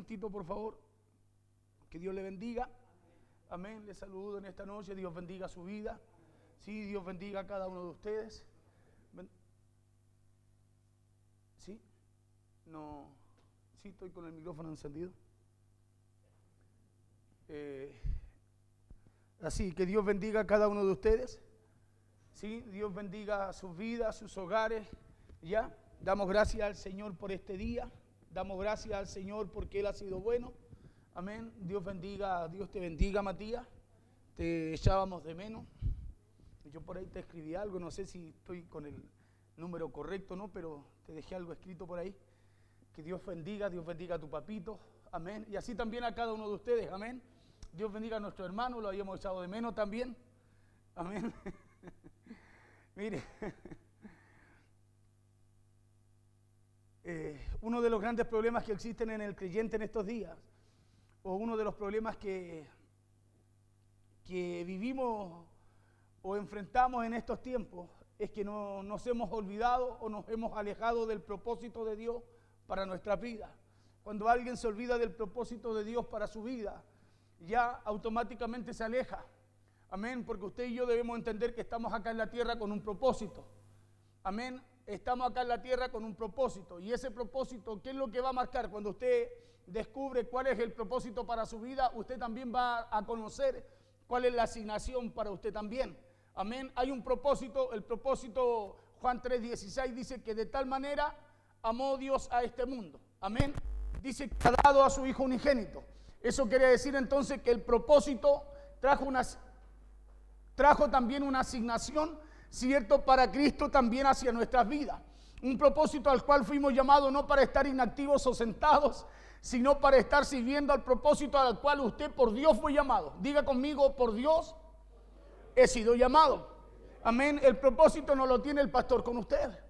momentito, por favor. Que Dios le bendiga. Amén. Le saludo en esta noche. Dios bendiga su vida. Sí, Dios bendiga a cada uno de ustedes. ¿Sí? No. Sí, estoy con el micrófono encendido. Así que Dios bendiga a cada uno de ustedes. Sí, Dios bendiga sus vidas, sus hogares. Ya, damos gracias al Señor por este día. Damos gracias al Señor porque Él ha sido bueno. Amén. Dios te bendiga, Matías. Te echábamos de menos. Yo por ahí te escribí algo, no sé si estoy con el número correcto, ¿no? Pero te dejé algo escrito por ahí. Que Dios bendiga a tu papito. Amén. Y así también a cada uno de ustedes. Amén. Dios bendiga a nuestro hermano, lo habíamos echado de menos también. Amén. Mire, uno de los grandes problemas que existen en el creyente en estos días, o uno de los problemas que vivimos o enfrentamos en estos tiempos, es que no nos hemos olvidado o nos hemos alejado del propósito de Dios para nuestra vida. Cuando alguien se olvida del propósito de Dios para su vida, ya automáticamente se aleja. Amén, porque usted y yo debemos entender que estamos acá en la tierra con un propósito. Amén, estamos acá en la tierra con un propósito. Y ese propósito, ¿qué es lo que va a marcar? Cuando usted descubre cuál es el propósito para su vida, usted también va a conocer cuál es la asignación para usted también. Amén, hay un propósito, el propósito, Juan 3:16 dice que de tal manera amó Dios a este mundo. Amén, dice que ha dado a su Hijo unigénito. Eso quiere decir entonces que el propósito trajo también una asignación, cierto, para Cristo también hacia nuestras vidas. Un propósito al cual fuimos llamados no para estar inactivos o sentados, sino para estar sirviendo al propósito al cual usted por Dios fue llamado. Diga conmigo, por Dios he sido llamado. Amén. El propósito no lo tiene el pastor con usted.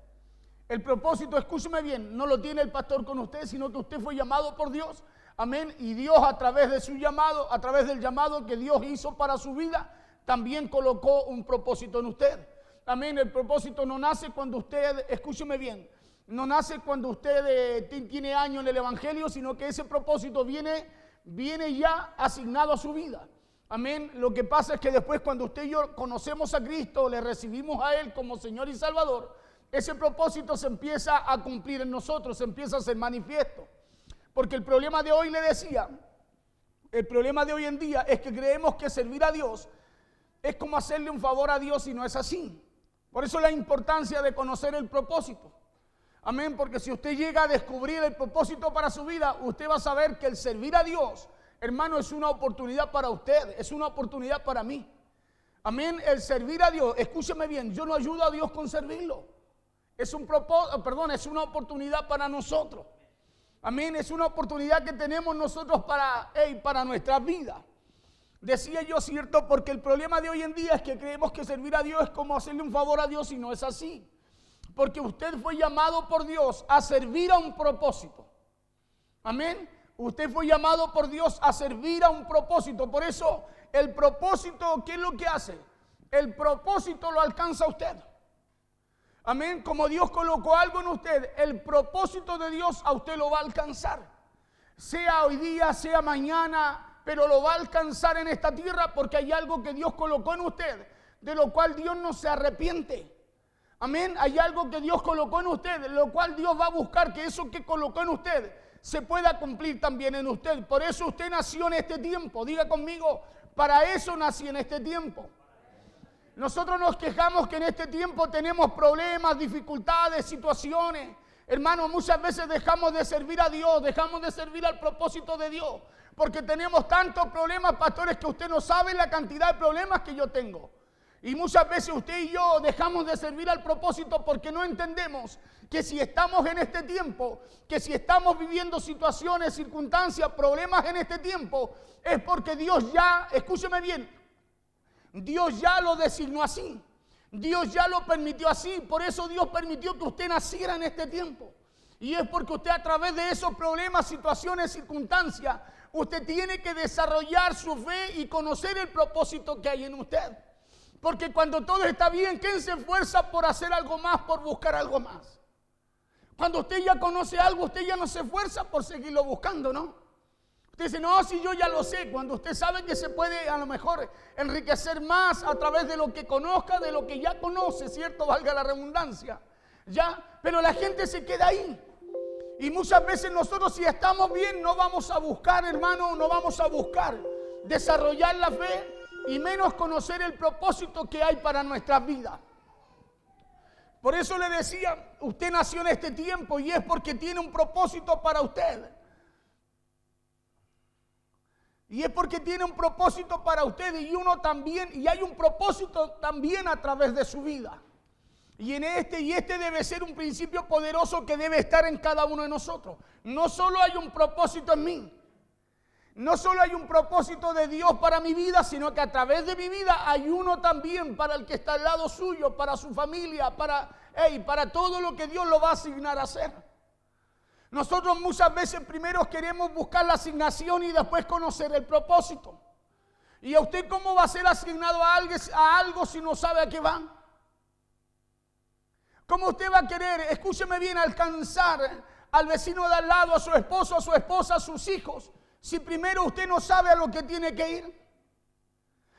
El propósito, escúcheme bien, no lo tiene el pastor con usted, sino que usted fue llamado por Dios. Amén. Y Dios a través de su llamado, a través del llamado que Dios hizo para su vida, también colocó un propósito en usted. Amén. El propósito no nace cuando usted, escúcheme bien, no nace cuando usted tiene años en el Evangelio, sino que ese propósito viene ya asignado a su vida. Amén. Lo que pasa es que después cuando usted y yo conocemos a Cristo, le recibimos a Él como Señor y Salvador, ese propósito se empieza a cumplir en nosotros, se empieza a hacer manifiesto. Porque el problema de hoy, le decía, el problema de hoy en día es que creemos que servir a Dios es como hacerle un favor a Dios y no es así. Por eso la importancia de conocer el propósito. Amén, porque si usted llega a descubrir el propósito para su vida, usted va a saber que el servir a Dios, hermano, es una oportunidad para usted, es una oportunidad para mí. Amén, el servir a Dios, escúcheme bien, yo no ayudo a Dios con servirlo. Es una oportunidad para nosotros. Amén, es una oportunidad que tenemos nosotros para nuestra vida. Decía yo, cierto, porque el problema de hoy en día es que creemos que servir a Dios es como hacerle un favor a Dios y no es así. Porque usted fue llamado por Dios a servir a un propósito. Amén, usted fue llamado por Dios a servir a un propósito. Por eso el propósito, ¿qué es lo que hace? El propósito lo alcanza usted. Amén, como Dios colocó algo en usted, el propósito de Dios a usted lo va a alcanzar. Sea hoy día, sea mañana, pero lo va a alcanzar en esta tierra porque hay algo que Dios colocó en usted, de lo cual Dios no se arrepiente. Amén, hay algo que Dios colocó en usted, de lo cual Dios va a buscar que eso que colocó en usted se pueda cumplir también en usted. Por eso usted nació en este tiempo. Diga conmigo, para eso nací en este tiempo. Nosotros nos quejamos que en este tiempo tenemos problemas, dificultades, situaciones. Hermanos, muchas veces dejamos de servir a Dios, dejamos de servir al propósito de Dios, porque tenemos tantos problemas, pastores, que usted no sabe la cantidad de problemas que yo tengo. Y muchas veces usted y yo dejamos de servir al propósito porque no entendemos que si estamos en este tiempo, que si estamos viviendo situaciones, circunstancias, problemas en este tiempo, es porque Dios ya, escúcheme bien, Dios ya lo designó así. Dios ya lo permitió así. Por eso Dios permitió que usted naciera en este tiempo. Y es porque usted a través de esos problemas, situaciones, circunstancias, usted tiene que desarrollar su fe y conocer el propósito que hay en usted. Porque cuando todo está bien, ¿quién se esfuerza por hacer algo más, por buscar algo más? Cuando usted ya conoce algo, usted ya no se esfuerza por seguirlo buscando, ¿no? Usted dice, no, si yo ya lo sé, cuando usted sabe que se puede a lo mejor enriquecer más a través de lo que conozca, de lo que ya conoce, ¿cierto? Valga la redundancia, ¿ya? Pero la gente se queda ahí. Y muchas veces nosotros, si estamos bien, no vamos a buscar, hermano, no vamos a buscar desarrollar la fe y menos conocer el propósito que hay para nuestras vidas. Por eso le decía, usted nació en este tiempo y es porque tiene un propósito para usted. Y es porque tiene un propósito para usted y uno también, y hay un propósito también a través de su vida. Y este debe ser un principio poderoso que debe estar en cada uno de nosotros. No solo hay un propósito en mí, no solo hay un propósito de Dios para mi vida, sino que a través de mi vida hay uno también para el que está al lado suyo, para su familia, para todo lo que Dios lo va a asignar a hacer. Nosotros muchas veces primero queremos buscar la asignación y después conocer el propósito. ¿Y a usted cómo va a ser asignado a algo si no sabe a qué va? ¿Cómo usted va a querer, escúcheme bien, alcanzar al vecino de al lado, a su esposo, a su esposa, a sus hijos, si primero usted no sabe a lo que tiene que ir?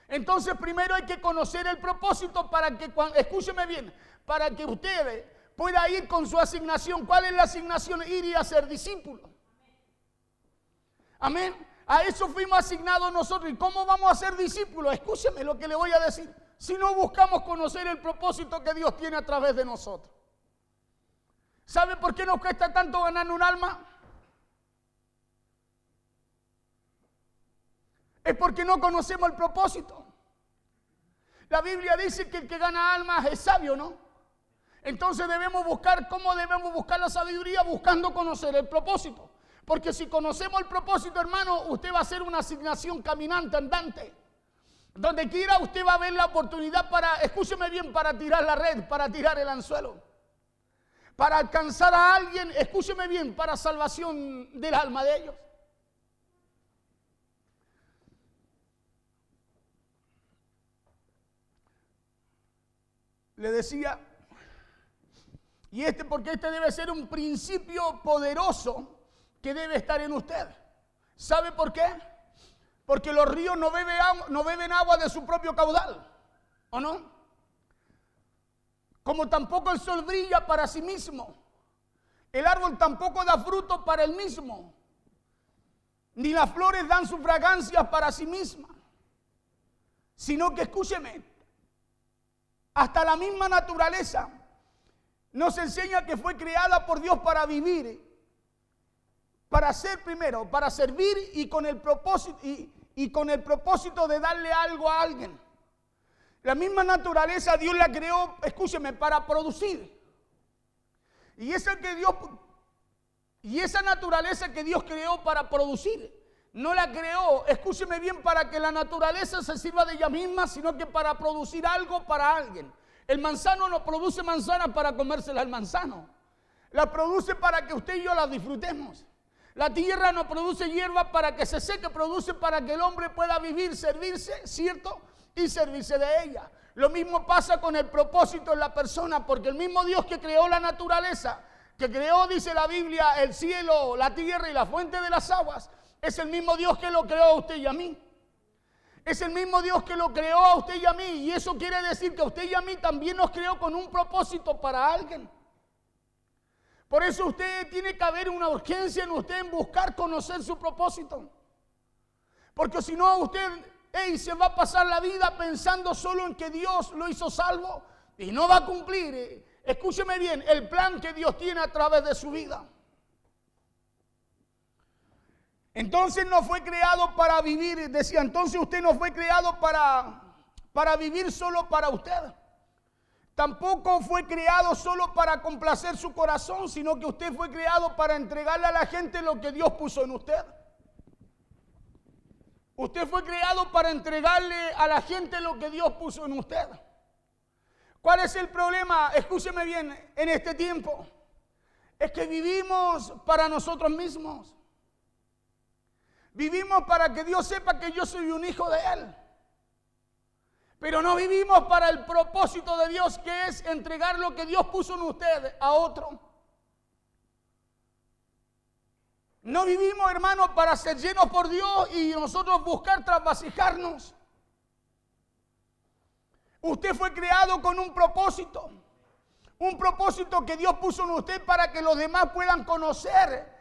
Entonces primero hay que conocer el propósito para que, escúcheme bien, para que usted pueda ir con su asignación. ¿Cuál es la asignación? Ir y hacer discípulos. Amén. A eso fuimos asignados nosotros. ¿Y cómo vamos a ser discípulos? Escúcheme lo que le voy a decir. Si no buscamos conocer el propósito que Dios tiene a través de nosotros. ¿Sabe por qué nos cuesta tanto ganar un alma? Es porque no conocemos el propósito. La Biblia dice que el que gana almas es sabio, ¿no? Entonces ¿cómo debemos buscar la sabiduría? Buscando conocer el propósito. Porque si conocemos el propósito, hermano, usted va a ser una asignación caminante, andante. Donde quiera usted va a ver la oportunidad escúcheme bien, para tirar la red, para tirar el anzuelo. Para alcanzar a alguien, escúcheme bien, para salvación del alma de ellos. Le decía, porque este debe ser un principio poderoso que debe estar en usted. ¿Sabe por qué? Porque los ríos no beben agua de su propio caudal, ¿o no? Como tampoco el sol brilla para sí mismo. El árbol tampoco da fruto para él mismo. Ni las flores dan su fragancia para sí mismas. Sino que, escúcheme, hasta la misma naturaleza nos enseña que fue creada por Dios para vivir, para ser primero, para servir y con el propósito de darle algo a alguien. La misma naturaleza Dios la creó, escúcheme, para producir. Y esa naturaleza que Dios creó para producir, no la creó, escúcheme bien, para que la naturaleza se sirva de ella misma, sino que para producir algo para alguien. El manzano no produce manzanas para comérsela al manzano. La produce para que usted y yo la disfrutemos. La tierra no produce hierba para que se seque, produce para que el hombre pueda vivir, servirse, ¿cierto? Y servirse de ella. Lo mismo pasa con el propósito en la persona, porque el mismo Dios que creó la naturaleza, que creó, dice la Biblia, el cielo, la tierra y la fuente de las aguas, es el mismo Dios que lo creó a usted y a mí. Es el mismo Dios que lo creó a usted y a mí. Y eso quiere decir que a usted y a mí también nos creó con un propósito para alguien. Por eso tiene que haber una urgencia en usted en buscar conocer su propósito. Porque si no, usted se va a pasar la vida pensando solo en que Dios lo hizo salvo y no va a cumplir, escúcheme bien, el plan que Dios tiene a través de su vida. Entonces no fue creado para vivir, decía, entonces usted no fue creado para vivir solo para usted. Tampoco fue creado solo para complacer su corazón, sino que usted fue creado para entregarle a la gente lo que Dios puso en usted. Usted fue creado para entregarle a la gente lo que Dios puso en usted. ¿Cuál es el problema? Escúcheme bien, en este tiempo. Es que vivimos para nosotros mismos. Vivimos para que Dios sepa que yo soy un hijo de Él. Pero no vivimos para el propósito de Dios, que es entregar lo que Dios puso en usted a otro. No vivimos, hermanos, para ser llenos por Dios y nosotros buscar trasvasijarnos. Usted fue creado con un propósito que Dios puso en usted para que los demás puedan conocer,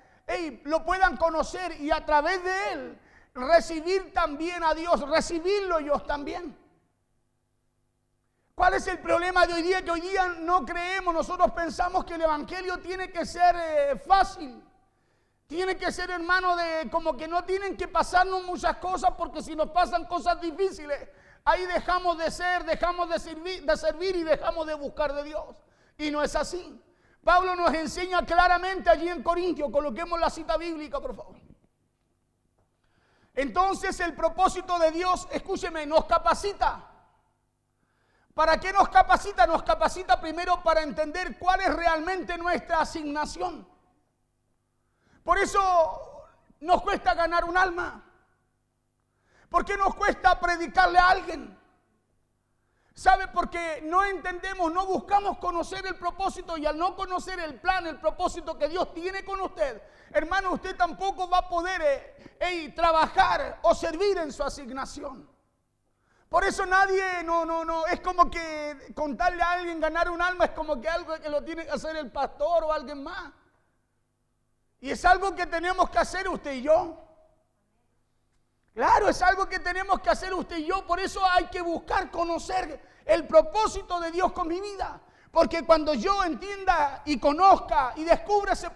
lo puedan conocer y a través de él recibir también a Dios, recibirlo ellos también. ¿Cuál es el problema de hoy día? Que hoy día no creemos, nosotros pensamos que el evangelio tiene que ser fácil. Tiene que ser, hermano, como que no tienen que pasarnos muchas cosas, porque si nos pasan cosas difíciles, ahí dejamos de ser, dejamos de servir y dejamos de buscar de Dios. Y no es así. Pablo nos enseña claramente allí en Corintios, coloquemos la cita bíblica, por favor. Entonces el propósito de Dios, escúcheme, nos capacita. ¿Para qué nos capacita? Nos capacita primero para entender cuál es realmente nuestra asignación. Por eso nos cuesta ganar un alma. ¿Por qué nos cuesta predicarle a alguien? ¿Sabe? Porque no entendemos, no buscamos conocer el propósito, y al no conocer el plan, el propósito que Dios tiene con usted, hermano, usted tampoco va a poder trabajar o servir en su asignación. Por eso nadie, es como que contarle a alguien ganar un alma es como que algo que lo tiene que hacer el pastor o alguien más. Y es algo que tenemos que hacer usted y yo. Claro, es algo que tenemos que hacer usted y yo. Por eso hay que buscar conocer el propósito de Dios con mi vida. Porque cuando yo entienda y conozca y descubra ese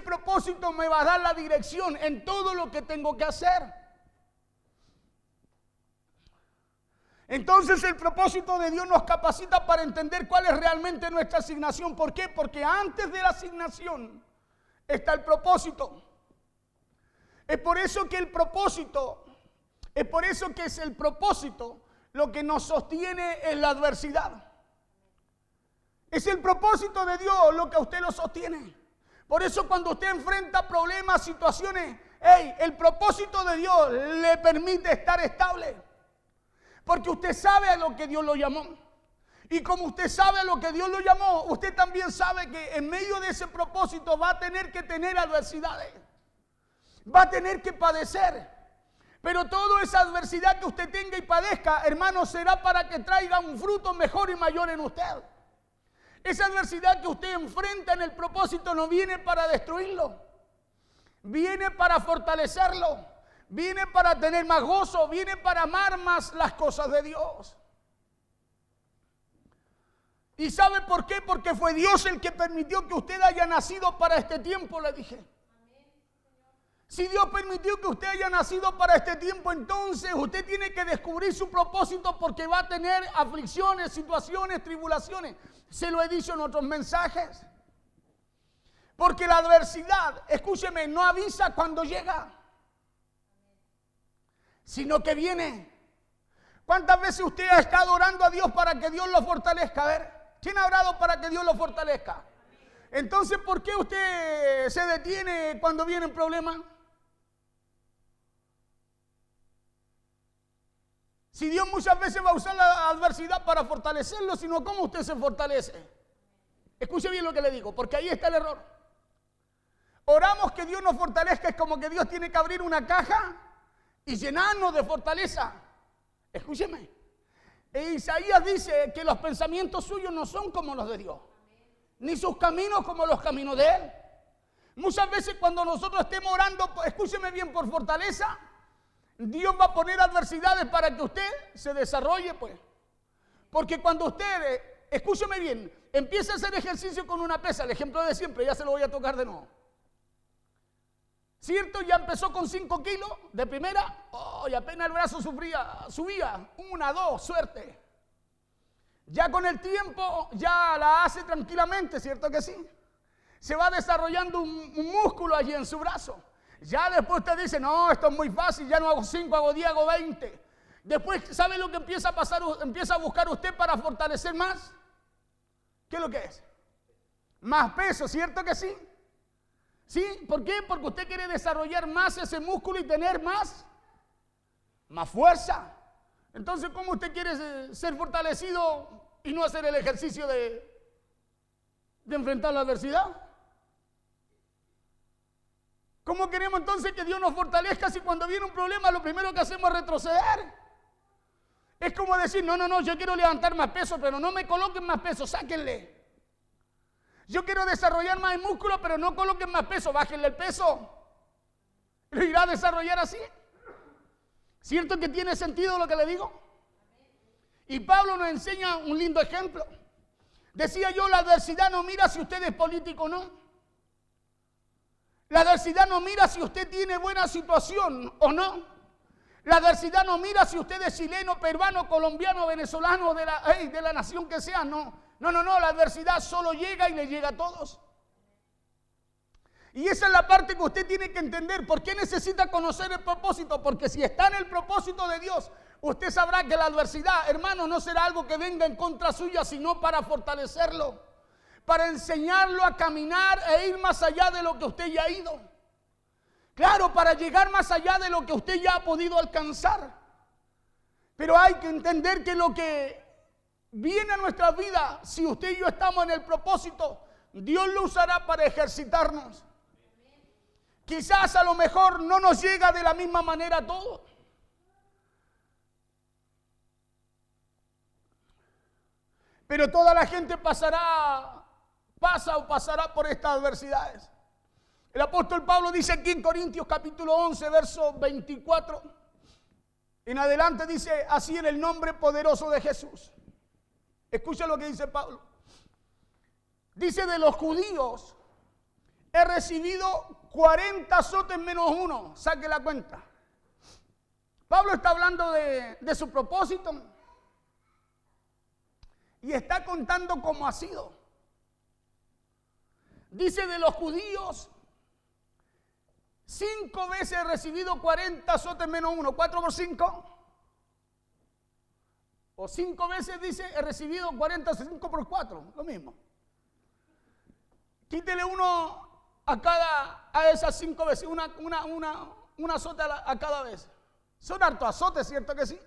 propósito me va a dar la dirección en todo lo que tengo que hacer. Entonces el propósito de Dios nos capacita para entender cuál es realmente nuestra asignación. ¿Por qué? Porque antes de la asignación está el propósito. Es por eso que es el propósito lo que nos sostiene en la adversidad. Es el propósito de Dios lo que a usted lo sostiene. Por eso cuando usted enfrenta problemas, situaciones, el propósito de Dios le permite estar estable. Porque usted sabe a lo que Dios lo llamó. Y como usted sabe a lo que Dios lo llamó, usted también sabe que en medio de ese propósito va a tener que tener adversidades. Va a tener que padecer. Pero toda esa adversidad que usted tenga y padezca, hermano, será para que traiga un fruto mejor y mayor en usted. Esa adversidad que usted enfrenta en el propósito no viene para destruirlo. Viene para fortalecerlo. Viene para tener más gozo, viene para amar más las cosas de Dios. ¿Y sabe por qué? Porque fue Dios el que permitió que usted haya nacido para este tiempo, le dije. Si Dios permitió que usted haya nacido para este tiempo, entonces usted tiene que descubrir su propósito, porque va a tener aflicciones, situaciones, tribulaciones. Se lo he dicho en otros mensajes. Porque la adversidad, escúcheme, no avisa cuando llega, sino que viene. ¿Cuántas veces usted ha estado orando a Dios para que Dios lo fortalezca? A ver, ¿quién ha orado para que Dios lo fortalezca? Entonces, ¿por qué usted se detiene cuando vienen problemas? Si Dios muchas veces va a usar la adversidad para fortalecerlo, sino ¿cómo usted se fortalece? Escuche bien lo que le digo, porque ahí está el error. Oramos que Dios nos fortalezca, es como que Dios tiene que abrir una caja y llenarnos de fortaleza. Escúcheme. Isaías dice que los pensamientos suyos no son como los de Dios, ni sus caminos como los caminos de Él. Muchas veces cuando nosotros estemos orando, escúcheme bien, por fortaleza, Dios va a poner adversidades para que usted se desarrolle, pues. Porque cuando usted, escúcheme bien, empieza a hacer ejercicio con una pesa, el ejemplo de siempre, ya se lo voy a tocar de nuevo. ¿Cierto? Ya empezó con 5 kilos de primera, y apenas el brazo subía, 1, 2, suerte. Ya con el tiempo, ya la hace tranquilamente, ¿cierto que sí? Se va desarrollando un músculo allí en su brazo. Ya después usted dice, no, esto es muy fácil, ya no hago 5, hago 10, hago 20. Después, ¿sabe lo que empieza a pasar? Empieza a buscar usted para fortalecer más. ¿Qué es lo que es? Más peso, ¿cierto que sí? ¿Sí? ¿Por qué? Porque usted quiere desarrollar más ese músculo y tener más fuerza. Entonces, ¿cómo usted quiere ser fortalecido y no hacer el ejercicio de, de enfrentar la adversidad. ¿Cómo queremos entonces que Dios nos fortalezca si cuando viene un problema lo primero que hacemos es retroceder? Es como decir, no, yo quiero levantar más peso, pero no me coloquen más peso, sáquenle. Yo quiero desarrollar más músculo, pero no coloquen más peso, bájenle el peso. ¿Lo irá a desarrollar así? ¿Cierto que tiene sentido lo que le digo? Y Pablo nos enseña un lindo ejemplo. Decía yo, la adversidad no mira si usted es político o no. La adversidad no mira si usted tiene buena situación o no. La adversidad no mira si usted es chileno, peruano, colombiano, venezolano, de la nación que sea. No, la adversidad solo llega y le llega a todos. Y esa es la parte que usted tiene que entender. ¿Por qué necesita conocer el propósito? Porque si está en el propósito de Dios, usted sabrá que la adversidad, hermano, no será algo que venga en contra suya, sino para fortalecerlo, para enseñarlo a caminar e ir más allá de lo que usted ya ha ido. Claro, para llegar más allá de lo que usted ya ha podido alcanzar. Pero hay que entender que lo que viene a nuestra vida, si usted y yo estamos en el propósito, Dios lo usará para ejercitarnos. Quizás a lo mejor no nos llega de la misma manera todo. Pero toda la gente pasará por estas adversidades. El apóstol Pablo dice aquí en Corintios capítulo 11, verso 24, en adelante dice, así en el nombre poderoso de Jesús. Escucha lo que dice Pablo. Dice, de los judíos he recibido 40 azotes menos uno. Saque la cuenta. Pablo está hablando de su propósito y está contando cómo ha sido. Dice, de los judíos 5 veces he recibido 40 azotes menos uno. 4 por 5. O 5 veces dice he recibido 40, 5 por 4. Lo mismo. Quítele uno a esas 5 veces. Una azote a cada vez. Son hartos azotes, ¿cierto que sí?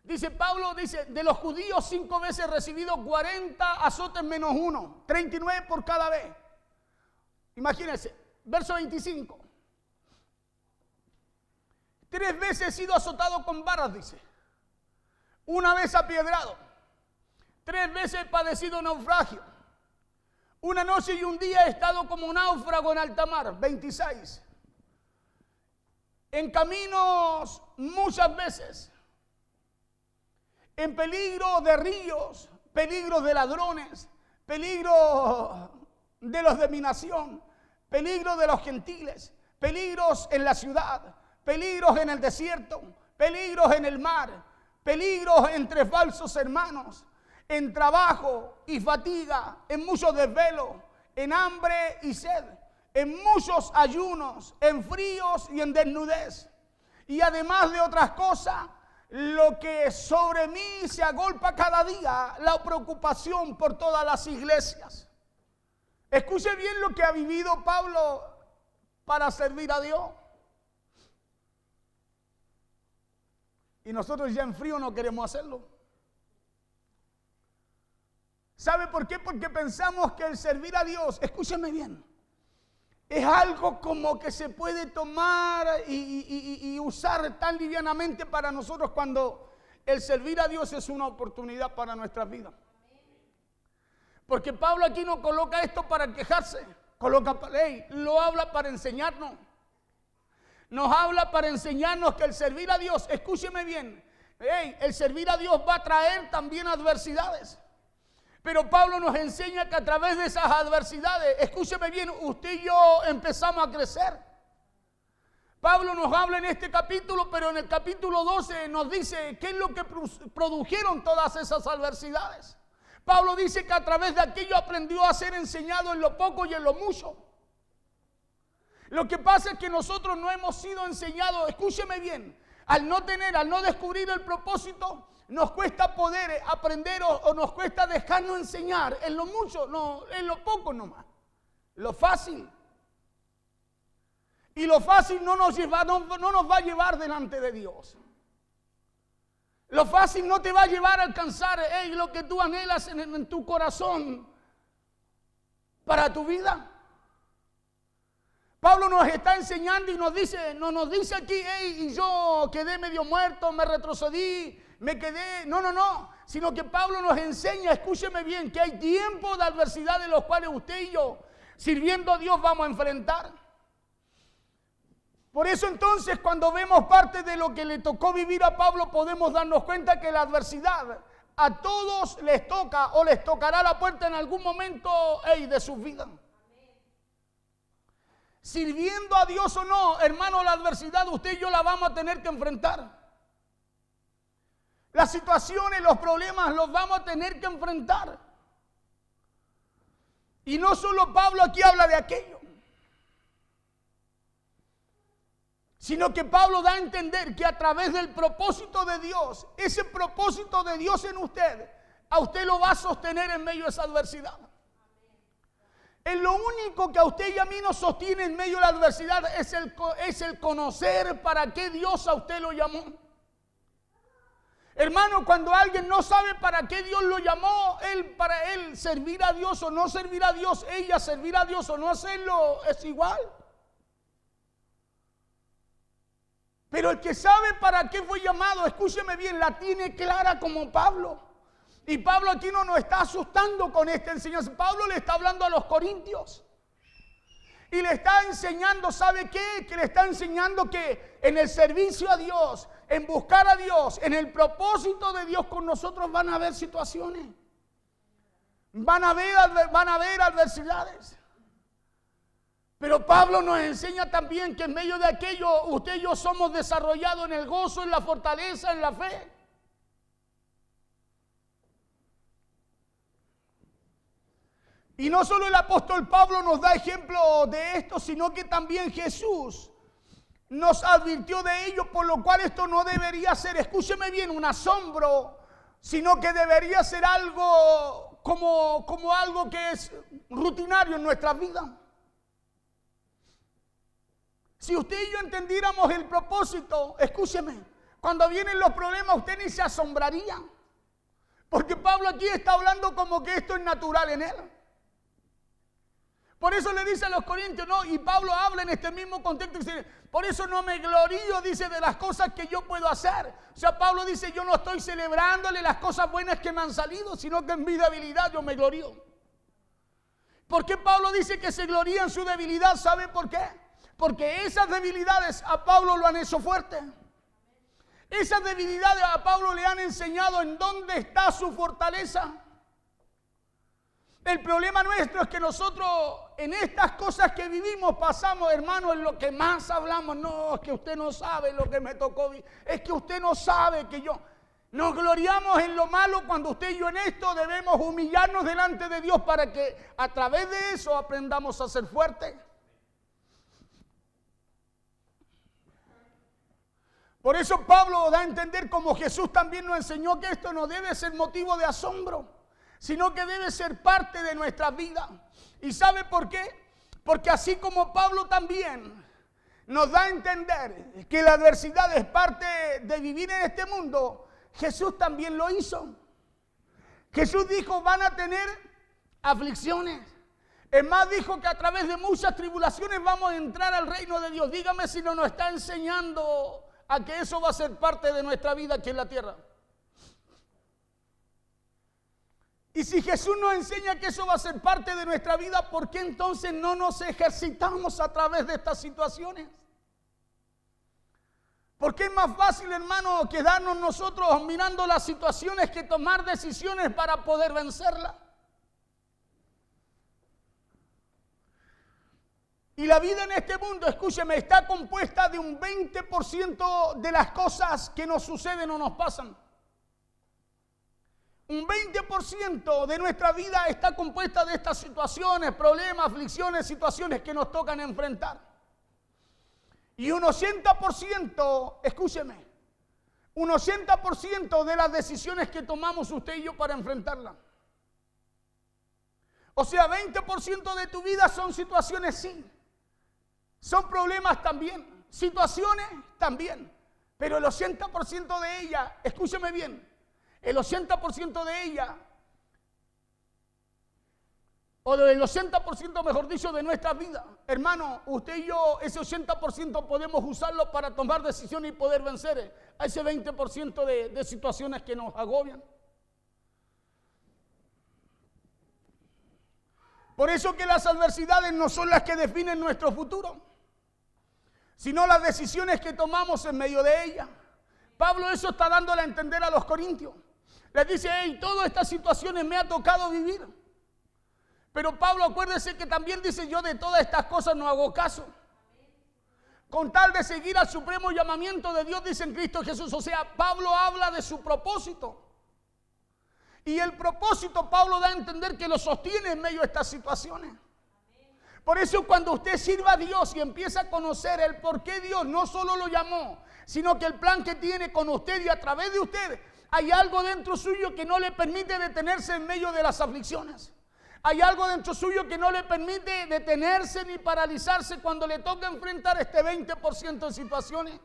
Dice Pablo, dice, de los judíos 5 veces he recibido 40 azotes menos uno. 39 por cada vez. Imagínense. Verso 25. 3 veces he sido azotado con varas, dice. 1 vez apiedrado. 3 veces he padecido naufragio. 1 noche y un día he estado como náufrago en alta mar. 26. En caminos muchas veces. En peligro de ríos, peligro de ladrones, peligro de los de mi nación, peligro de los gentiles, peligros en la ciudad, peligros en el desierto, peligros en el mar, peligros entre falsos hermanos, en trabajo y fatiga, en mucho desvelo, en hambre y sed, en muchos ayunos, en fríos y en desnudez. Y además de otras cosas, lo que sobre mí se agolpa cada día, la preocupación por todas las iglesias. Escuche bien lo que ha vivido Pablo para servir a Dios. Y nosotros ya en frío no queremos hacerlo. ¿Sabe por qué? Porque pensamos que el servir a Dios, escúcheme bien, es algo como que se puede tomar y usar tan livianamente para nosotros, cuando el servir a Dios es una oportunidad para nuestras vidas. Porque Pablo aquí no coloca esto para quejarse, lo habla para enseñarnos. Nos habla para enseñarnos que el servir a Dios, escúcheme bien, el servir a Dios va a traer también adversidades. Pero Pablo nos enseña que a través de esas adversidades, escúcheme bien, usted y yo empezamos a crecer. Pablo nos habla en este capítulo, pero en el capítulo 12 nos dice qué es lo que produjeron todas esas adversidades. Pablo dice que a través de aquello aprendió a ser enseñado en lo poco y en lo mucho. Lo que pasa es que nosotros no hemos sido enseñados, escúcheme bien, al no descubrir el propósito, nos cuesta poder aprender o nos cuesta dejarnos enseñar en lo mucho, no, en lo poco nomás, lo fácil. Y lo fácil no nos va a llevar delante de Dios. Lo fácil no te va a llevar a alcanzar lo que tú anhelas en tu corazón para tu vida. Pablo nos está enseñando y nos dice, no nos dice aquí, hey, y yo quedé medio muerto, me retrocedí, me quedé. No, sino que Pablo nos enseña, escúcheme bien, que hay tiempos de adversidad en los cuales usted y yo, sirviendo a Dios, vamos a enfrentar. Por eso entonces, cuando vemos parte de lo que le tocó vivir a Pablo, podemos darnos cuenta que la adversidad a todos les toca o les tocará la puerta en algún momento de sus vidas. Sirviendo a Dios o no, hermano, la adversidad usted y yo la vamos a tener que enfrentar. Las situaciones, los problemas los vamos a tener que enfrentar. Y no solo Pablo aquí habla de aquello, sino que Pablo da a entender que a través del propósito de Dios, ese propósito de Dios en usted, a usted lo va a sostener en medio de esa adversidad. Es lo único que a usted y a mí nos sostiene en medio de la adversidad, es el conocer para qué Dios a usted lo llamó. Hermano, cuando alguien no sabe para qué Dios lo llamó, para él servir a Dios o no servir a Dios, ella servir a Dios o no hacerlo, es igual. Pero el que sabe para qué fue llamado, escúcheme bien, la tiene clara como Pablo. Y Pablo aquí no nos está asustando con esta enseñanza. Pablo le está hablando a los corintios. Y le está enseñando, ¿sabe qué? Que le está enseñando que en el servicio a Dios, en buscar a Dios, en el propósito de Dios con nosotros van a haber situaciones. Van a haber adversidades. Pero Pablo nos enseña también que en medio de aquello usted y yo somos desarrollados en el gozo, en la fortaleza, en la fe. Y no solo el apóstol Pablo nos da ejemplo de esto, sino que también Jesús nos advirtió de ello, por lo cual esto no debería ser, escúcheme bien, un asombro, sino que debería ser algo como algo que es rutinario en nuestra vida. Si usted y yo entendiéramos el propósito, escúcheme, cuando vienen los problemas usted ni se asombraría, porque Pablo aquí está hablando como que esto es natural en él. Por eso le dice a los corintios, no, y Pablo habla en este mismo contexto, dice, por eso no me glorío, dice, de las cosas que yo puedo hacer. O sea, Pablo dice, yo no estoy celebrándole las cosas buenas que me han salido, sino que en mi debilidad yo me glorío. ¿Por qué Pablo dice que se gloría en su debilidad? ¿Sabe por qué? Porque esas debilidades a Pablo lo han hecho fuerte. Esas debilidades a Pablo le han enseñado en dónde está su fortaleza. El problema nuestro es que nosotros en estas cosas que vivimos pasamos, hermano, en lo que más hablamos. No, es que usted no sabe lo que me tocó vivir. Es que usted no sabe que yo... Nos gloriamos en lo malo cuando usted y yo en esto debemos humillarnos delante de Dios para que a través de eso aprendamos a ser fuertes. Por eso Pablo da a entender, como Jesús también nos enseñó, que esto no debe ser motivo de asombro, sino que debe ser parte de nuestra vida. ¿Y sabe por qué? Porque así como Pablo también nos da a entender que la adversidad es parte de vivir en este mundo, Jesús también lo hizo. Jesús dijo, van a tener aflicciones. Es más, dijo que a través de muchas tribulaciones vamos a entrar al reino de Dios. Dígame si no nos está enseñando a que eso va a ser parte de nuestra vida aquí en la tierra. Y si Jesús nos enseña que eso va a ser parte de nuestra vida, ¿por qué entonces no nos ejercitamos a través de estas situaciones? Porque es más fácil, hermano, quedarnos nosotros mirando las situaciones que tomar decisiones para poder vencerlas. Y la vida en este mundo, escúcheme, está compuesta de un 20% de las cosas que nos suceden o nos pasan. Un 20% de nuestra vida está compuesta de estas situaciones, problemas, aflicciones, situaciones que nos tocan enfrentar. Y un 80%, escúcheme, un 80% de las decisiones que tomamos usted y yo para enfrentarla. O sea, 20% de tu vida son situaciones, sí. Son problemas también, situaciones también. Pero el 80% de ellas, escúcheme bien, el 80% de ellas o del 80%, mejor dicho, de nuestra vida. Hermano, usted y yo, ese 80% podemos usarlo para tomar decisiones y poder vencer a ese 20% de situaciones que nos agobian. Por eso que las adversidades no son las que definen nuestro futuro, sino las decisiones que tomamos en medio de ellas. Pablo eso está dándole a entender a los corintios. Les dice, hey, todas estas situaciones me ha tocado vivir. Pero Pablo, acuérdese que también dice, yo de todas estas cosas no hago caso. Con tal de seguir al supremo llamamiento de Dios, dice en Cristo Jesús. O sea, Pablo habla de su propósito. Y el propósito, Pablo da a entender que lo sostiene en medio de estas situaciones. Por eso cuando usted sirva a Dios y empieza a conocer el por qué Dios no solo lo llamó, sino que el plan que tiene con usted y a través de usted, hay algo dentro suyo que no le permite detenerse en medio de las aflicciones. Hay algo dentro suyo que no le permite detenerse ni paralizarse cuando le toca enfrentar este 20% de situaciones.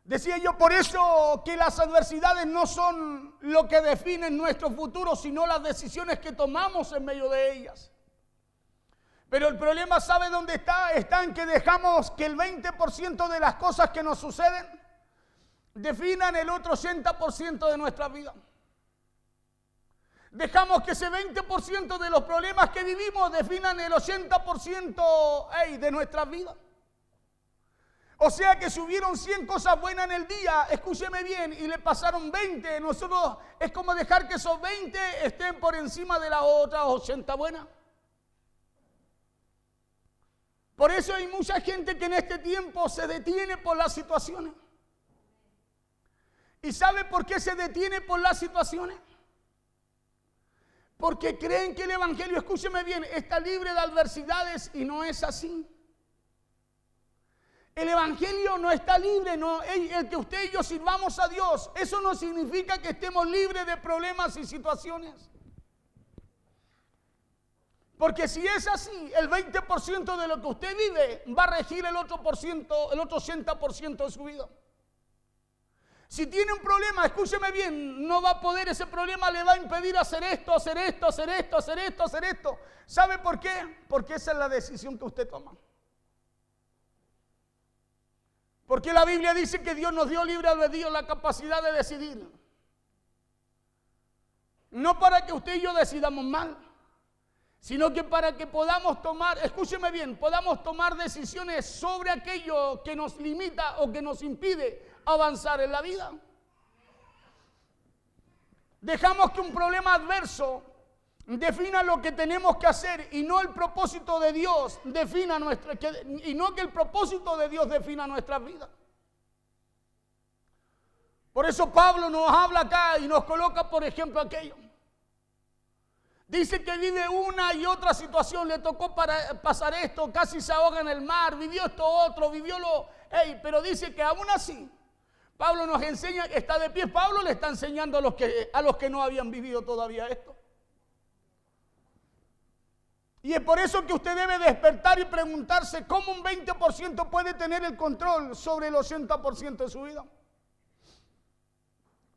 Decía yo, por eso que las adversidades no son lo que definen nuestro futuro, sino las decisiones que tomamos en medio de ellas. Pero el problema, ¿sabe dónde está? Está en que dejamos que el 20% de las cosas que nos suceden definan el otro 80% de nuestra vida. Dejamos que ese 20% de los problemas que vivimos definan el 80% de nuestra vida. O sea que si hubieron 100 cosas buenas en el día, escúcheme bien, y le pasaron 20, nosotros es como dejar que esos 20 estén por encima de las otras 80 buenas. Por eso hay mucha gente que en este tiempo se detiene por las situaciones. ¿Y sabe por qué se detiene por las situaciones? Porque creen que el Evangelio, escúcheme bien, está libre de adversidades y no es así. El Evangelio no está libre, no, el que usted y yo sirvamos a Dios, eso no significa que estemos libres de problemas y situaciones. Porque si es así, el 20% de lo que usted vive va a regir el otro 80% de su vida. Si tiene un problema, escúcheme bien, no va a poder, ese problema le va a impedir hacer esto, hacer esto, hacer esto, hacer esto, hacer esto. ¿Sabe por qué? Porque esa es la decisión que usted toma. Porque la Biblia dice que Dios nos dio libre albedrío, la capacidad de decidir. No para que usted y yo decidamos mal, sino que para que podamos tomar, escúcheme bien, podamos tomar decisiones sobre aquello que nos limita o que nos impide avanzar en la vida. Dejamos que un problema adverso defina lo que tenemos que hacer y no el propósito de Dios defina y no que el propósito de Dios defina nuestras vidas. Por eso Pablo nos habla acá y nos coloca, por ejemplo, aquello. Dice que vive una y otra situación, le tocó pasar esto, casi se ahoga en el mar, vivió esto otro, pero dice que aún así, Pablo nos enseña que está de pie. Pablo le está enseñando a los que no habían vivido todavía esto. Y es por eso que usted debe despertar y preguntarse cómo un 20% puede tener el control sobre el 80% de su vida.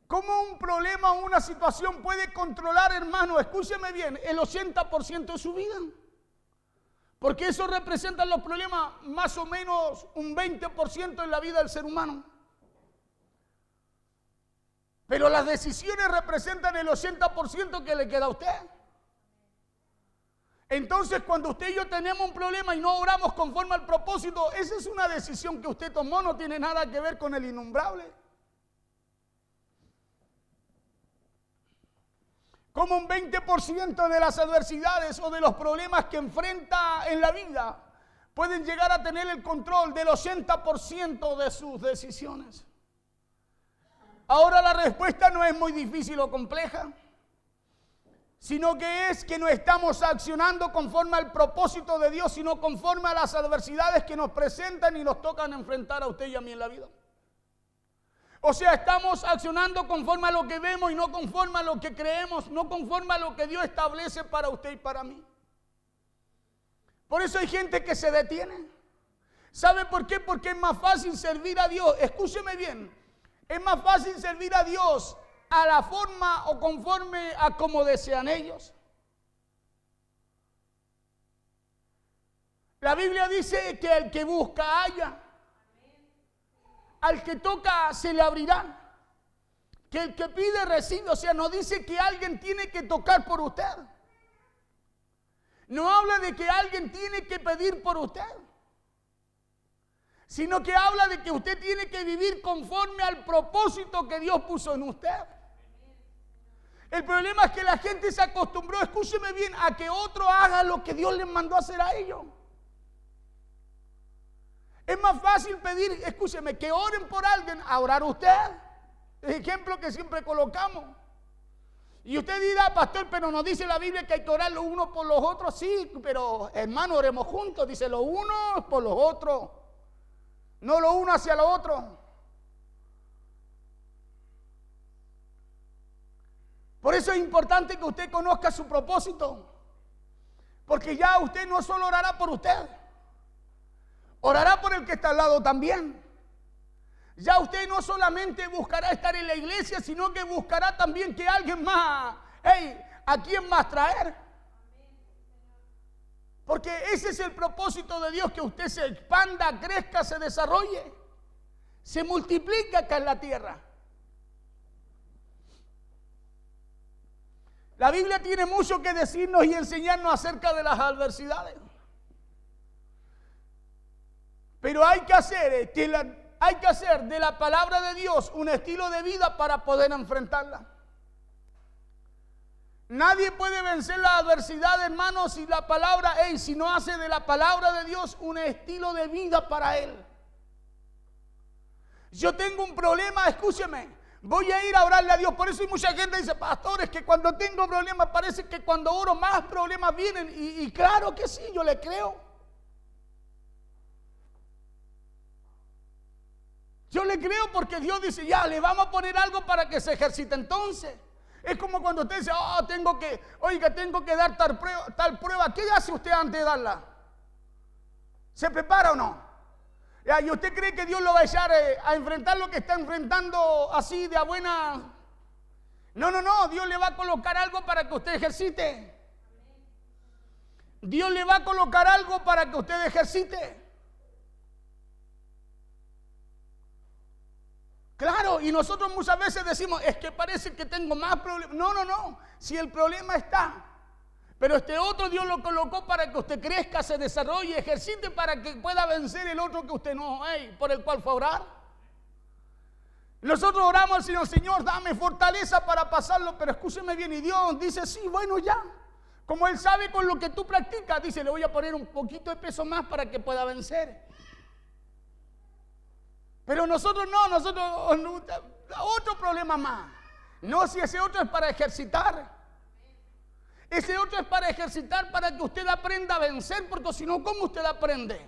¿Cómo un problema o una situación puede controlar, hermano, escúcheme bien, el 80% de su vida? Porque eso representa los problemas más o menos un 20% en la vida del ser humano. Pero las decisiones representan el 80% que le queda a usted. Entonces, cuando usted y yo tenemos un problema y no oramos conforme al propósito, esa es una decisión que usted tomó, no tiene nada que ver con el innombrable. Como un 20% de las adversidades o de los problemas que enfrenta en la vida pueden llegar a tener el control del 80% de sus decisiones. Ahora la respuesta no es muy difícil o compleja, sino que es que no estamos accionando conforme al propósito de Dios, sino conforme a las adversidades que nos presentan y nos tocan enfrentar a usted y a mí en la vida. O sea, estamos accionando conforme a lo que vemos y no conforme a lo que creemos, no conforme a lo que Dios establece para usted y para mí. Por eso hay gente que se detiene. ¿Sabe por qué? Porque es más fácil servir a Dios. Escúcheme bien. Es más fácil servir a Dios a la forma o conforme a como desean ellos. La Biblia dice que el que busca halla, al que toca se le abrirá, que el que pide recibe. O sea, no dice que alguien tiene que tocar por usted, no habla de que alguien tiene que pedir por usted, sino que habla de que usted tiene que vivir conforme al propósito que Dios puso en usted. El problema es que la gente se acostumbró, escúcheme bien, a que otro haga lo que Dios les mandó a hacer a ellos. Es más fácil pedir, escúcheme, que oren por alguien a orar usted. El ejemplo que siempre colocamos. Y usted dirá, pastor, pero nos dice la Biblia que hay que orar los unos por los otros. Sí, pero hermano, oremos juntos. Dice los unos por los otros, no lo uno hacia lo otro. Por eso es importante que usted conozca su propósito, porque ya usted no solo orará por usted, orará por el que está al lado también. Ya usted no solamente buscará estar en la iglesia, sino que buscará también que alguien más, ¿a quién más traer? Porque ese es el propósito de Dios, que usted se expanda, crezca, se desarrolle, se multiplique acá en la tierra. La Biblia tiene mucho que decirnos y enseñarnos acerca de las adversidades. Pero hay que hacer de la palabra de Dios un estilo de vida para poder enfrentarla. Nadie puede vencer la adversidad, hermanos, si la palabra, si no hace de la palabra de Dios un estilo de vida para él. Yo tengo un problema, escúcheme, voy a ir a orarle a Dios. Por eso hay mucha gente que dice, pastores, que cuando tengo problemas parece que cuando oro más problemas vienen. Y claro que sí, yo le creo. Yo le creo, porque Dios dice, ya, le vamos a poner algo para que se ejercite. Entonces, es como cuando usted dice, tengo que dar tal prueba. ¿Qué hace usted antes de darla? ¿Se prepara o no? Ya, ¿y usted cree que Dios lo va a echar a enfrentar lo que está enfrentando así de a buena? No, Dios le va a colocar algo para que usted ejercite. Dios le va a colocar algo para que usted ejercite. Claro, y nosotros muchas veces decimos, es que parece que tengo más problemas. No, si el problema está, pero este otro Dios lo colocó para que usted crezca, se desarrolle, ejercite, para que pueda vencer el otro que usted no, por el cual fue a orar. Nosotros oramos al Señor, Señor, dame fortaleza para pasarlo, pero escúcheme bien, y Dios dice, sí, bueno, ya. Como Él sabe con lo que tú practicas, dice, le voy a poner un poquito de peso más para que pueda vencer. Pero nosotros otro problema más. No, si ese otro es para ejercitar. Ese otro es para ejercitar, para que usted aprenda a vencer, porque si no, ¿cómo usted aprende?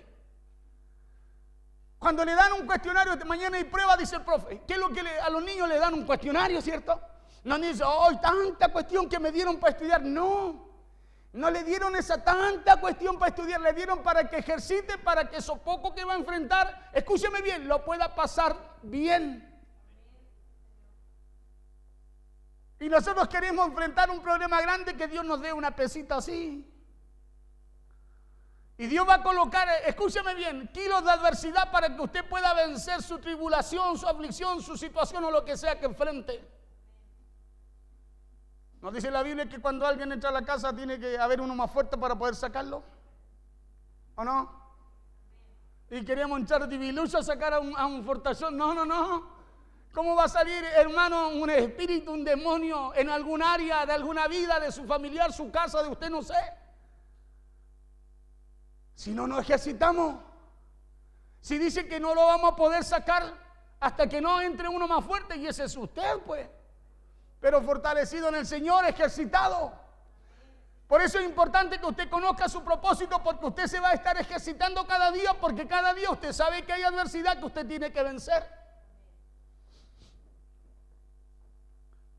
Cuando le dan un cuestionario, mañana hay prueba, dice el profe. ¿Qué es lo que a los niños le dan un cuestionario, cierto? No dice, tanta cuestión que me dieron para estudiar. No le dieron esa tanta cuestión para estudiar, le dieron para que ejercite, para que eso poco que va a enfrentar, escúcheme bien, lo pueda pasar bien. Y nosotros queremos enfrentar un problema grande, que Dios nos dé una pesita así. Y Dios va a colocar, escúcheme bien, kilos de adversidad para que usted pueda vencer su tribulación, su aflicción, su situación o lo que sea que enfrente. ¿Nos dice la Biblia que cuando alguien entra a la casa tiene que haber uno más fuerte para poder sacarlo? ¿O no? Y queríamos entrar divilucho a sacar a un fortachón. No. ¿Cómo va a salir, hermano, un espíritu, un demonio en algún área de alguna vida de su familiar, su casa, de usted, no sé? Si no nos ejercitamos. Si dice que no lo vamos a poder sacar hasta que no entre uno más fuerte, y ese es usted, pues. Pero fortalecido en el Señor, ejercitado. Por eso es importante que usted conozca su propósito, porque usted se va a estar ejercitando cada día, porque cada día usted sabe que hay adversidad que usted tiene que vencer.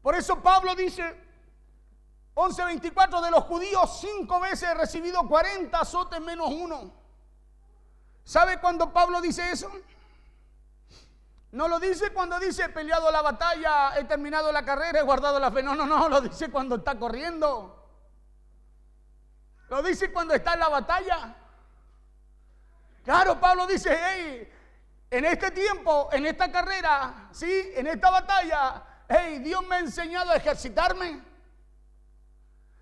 Por eso Pablo dice, 11:24, de los judíos 5 veces he recibido 40 azotes menos uno. ¿Sabe cuándo Pablo dice eso? No lo dice cuando dice he peleado la batalla, he terminado la carrera, he guardado la fe. No, lo dice cuando está corriendo. Lo dice cuando está en la batalla. Claro, Pablo dice, hey, en este tiempo, en esta carrera, sí, en esta batalla, hey, Dios me ha enseñado a ejercitarme.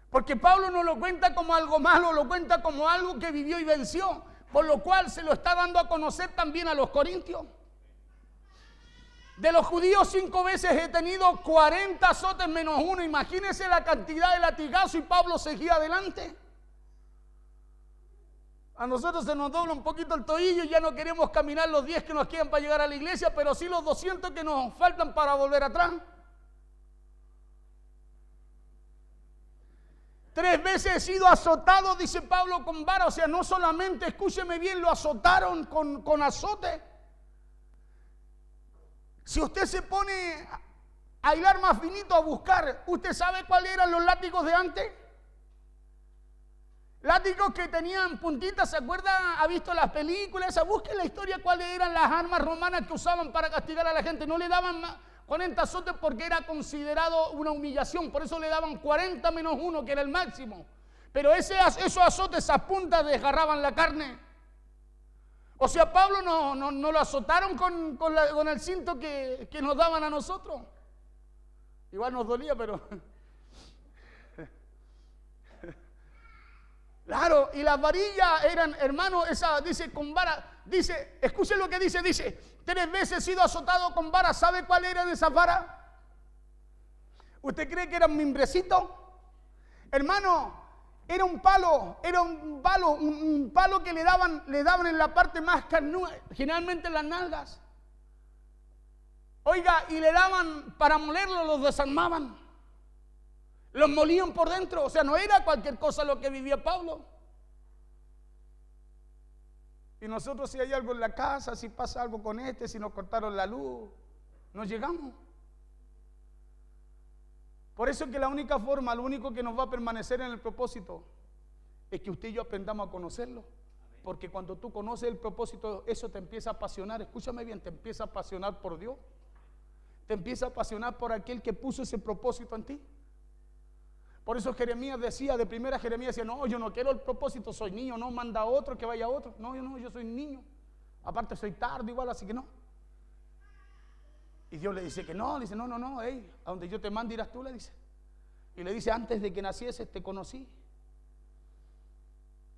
Porque Pablo no lo cuenta como algo malo, lo cuenta como algo que vivió y venció, por lo cual se lo está dando a conocer también a los corintios. De los judíos 5 veces he tenido 40 azotes menos uno. Imagínense la cantidad de latigazos y Pablo seguía adelante. A nosotros se nos dobla un poquito el tobillo y ya no queremos caminar los 10 que nos quedan para llegar a la iglesia, pero sí los 200 que nos faltan para volver atrás. 3 veces he sido azotado, dice Pablo, con vara. O sea, no solamente, escúcheme bien, lo azotaron con azote. Si usted se pone a hilar más finito, a buscar, ¿usted sabe cuáles eran los látigos de antes? Látigos que tenían puntitas, ¿se acuerda? ¿Ha visto las películas? Busque la historia cuáles eran las armas romanas que usaban para castigar a la gente. No le daban 40 azotes porque era considerado una humillación. Por eso le daban 40 menos 1, que era el máximo. Pero esos azotes, esas puntas desgarraban la carne. O sea, Pablo no lo azotaron con el cinto que nos daban a nosotros. Igual nos dolía, pero... Claro, y las varillas eran, hermano, esa dice con vara, dice, escuchen lo que dice, 3 veces he sido azotado con vara. ¿Sabe cuál eran esas varas? ¿Usted cree que eran mimbrecitos? Hermano, era un palo que le daban en la parte más carnuda, generalmente en las nalgas. Oiga, y le daban para molerlo, los desarmaban. Los molían por dentro. O sea, no era cualquier cosa lo que vivía Pablo. Y nosotros, si hay algo en la casa, si pasa algo con si nos cortaron la luz, no llegamos. Por eso es que la única forma, lo único que nos va a permanecer en el propósito es que usted y yo aprendamos a conocerlo. Porque cuando tú conoces el propósito, eso te empieza a apasionar. Escúchame bien, te empieza a apasionar por Dios. Te empieza a apasionar por aquel que puso ese propósito en ti. Por eso Jeremías decía, de primera Jeremías decía, no, yo no quiero el propósito, soy niño, no, manda a otro, que vaya a otro. No, yo soy niño. Aparte soy tarde igual, así que no. Y Dios le dice que no, le dice, no, hey, a donde yo te mande irás tú, le dice. Y le dice, antes de que nacieses te conocí.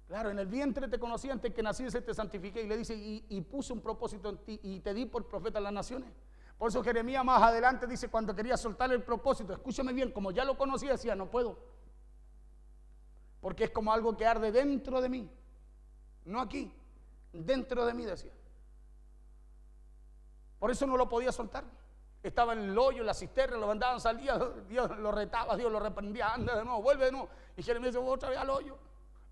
Claro, en el vientre te conocí, antes que nacieses te santifiqué. Y le dice, y puse un propósito en ti y te di por profeta a las naciones. Por eso Jeremías más adelante dice, cuando quería soltar el propósito, escúchame bien, como ya lo conocía, decía, no puedo. Porque es como algo que arde dentro de mí. No aquí, dentro de mí, decía. Por eso no lo podía soltar. Estaba en el hoyo, en la cisterna, lo mandaban, salía, Dios lo retaba, Dios lo reprendía, anda de nuevo, vuelve de nuevo. Y Jeremías dice, otra vez al hoyo,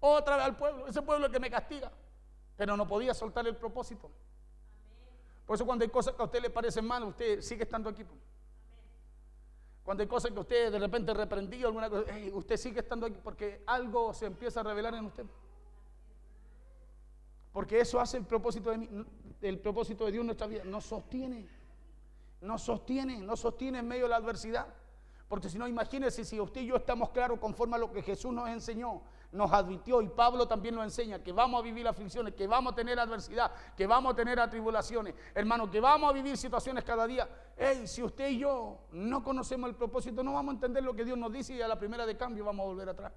otra vez al pueblo, ese pueblo es el que me castiga. Pero no podía soltar el propósito. Por eso cuando hay cosas que a usted le parecen mal, usted sigue estando aquí. Cuando hay cosas que usted de repente reprendió, alguna cosa, usted sigue estando aquí porque algo se empieza a revelar en usted. Porque eso hace el propósito de Dios en nuestra vida. Nos sostiene en medio de la adversidad. Porque si no, imagínense si usted y yo estamos claros conforme a lo que Jesús nos enseñó, nos advirtió, y Pablo también nos enseña que vamos a vivir aflicciones, que vamos a tener adversidad, que vamos a tener atribulaciones, hermano, que vamos a vivir situaciones cada día. Si usted y yo no conocemos el propósito, no vamos a entender lo que Dios nos dice y a la primera de cambio vamos a volver atrás.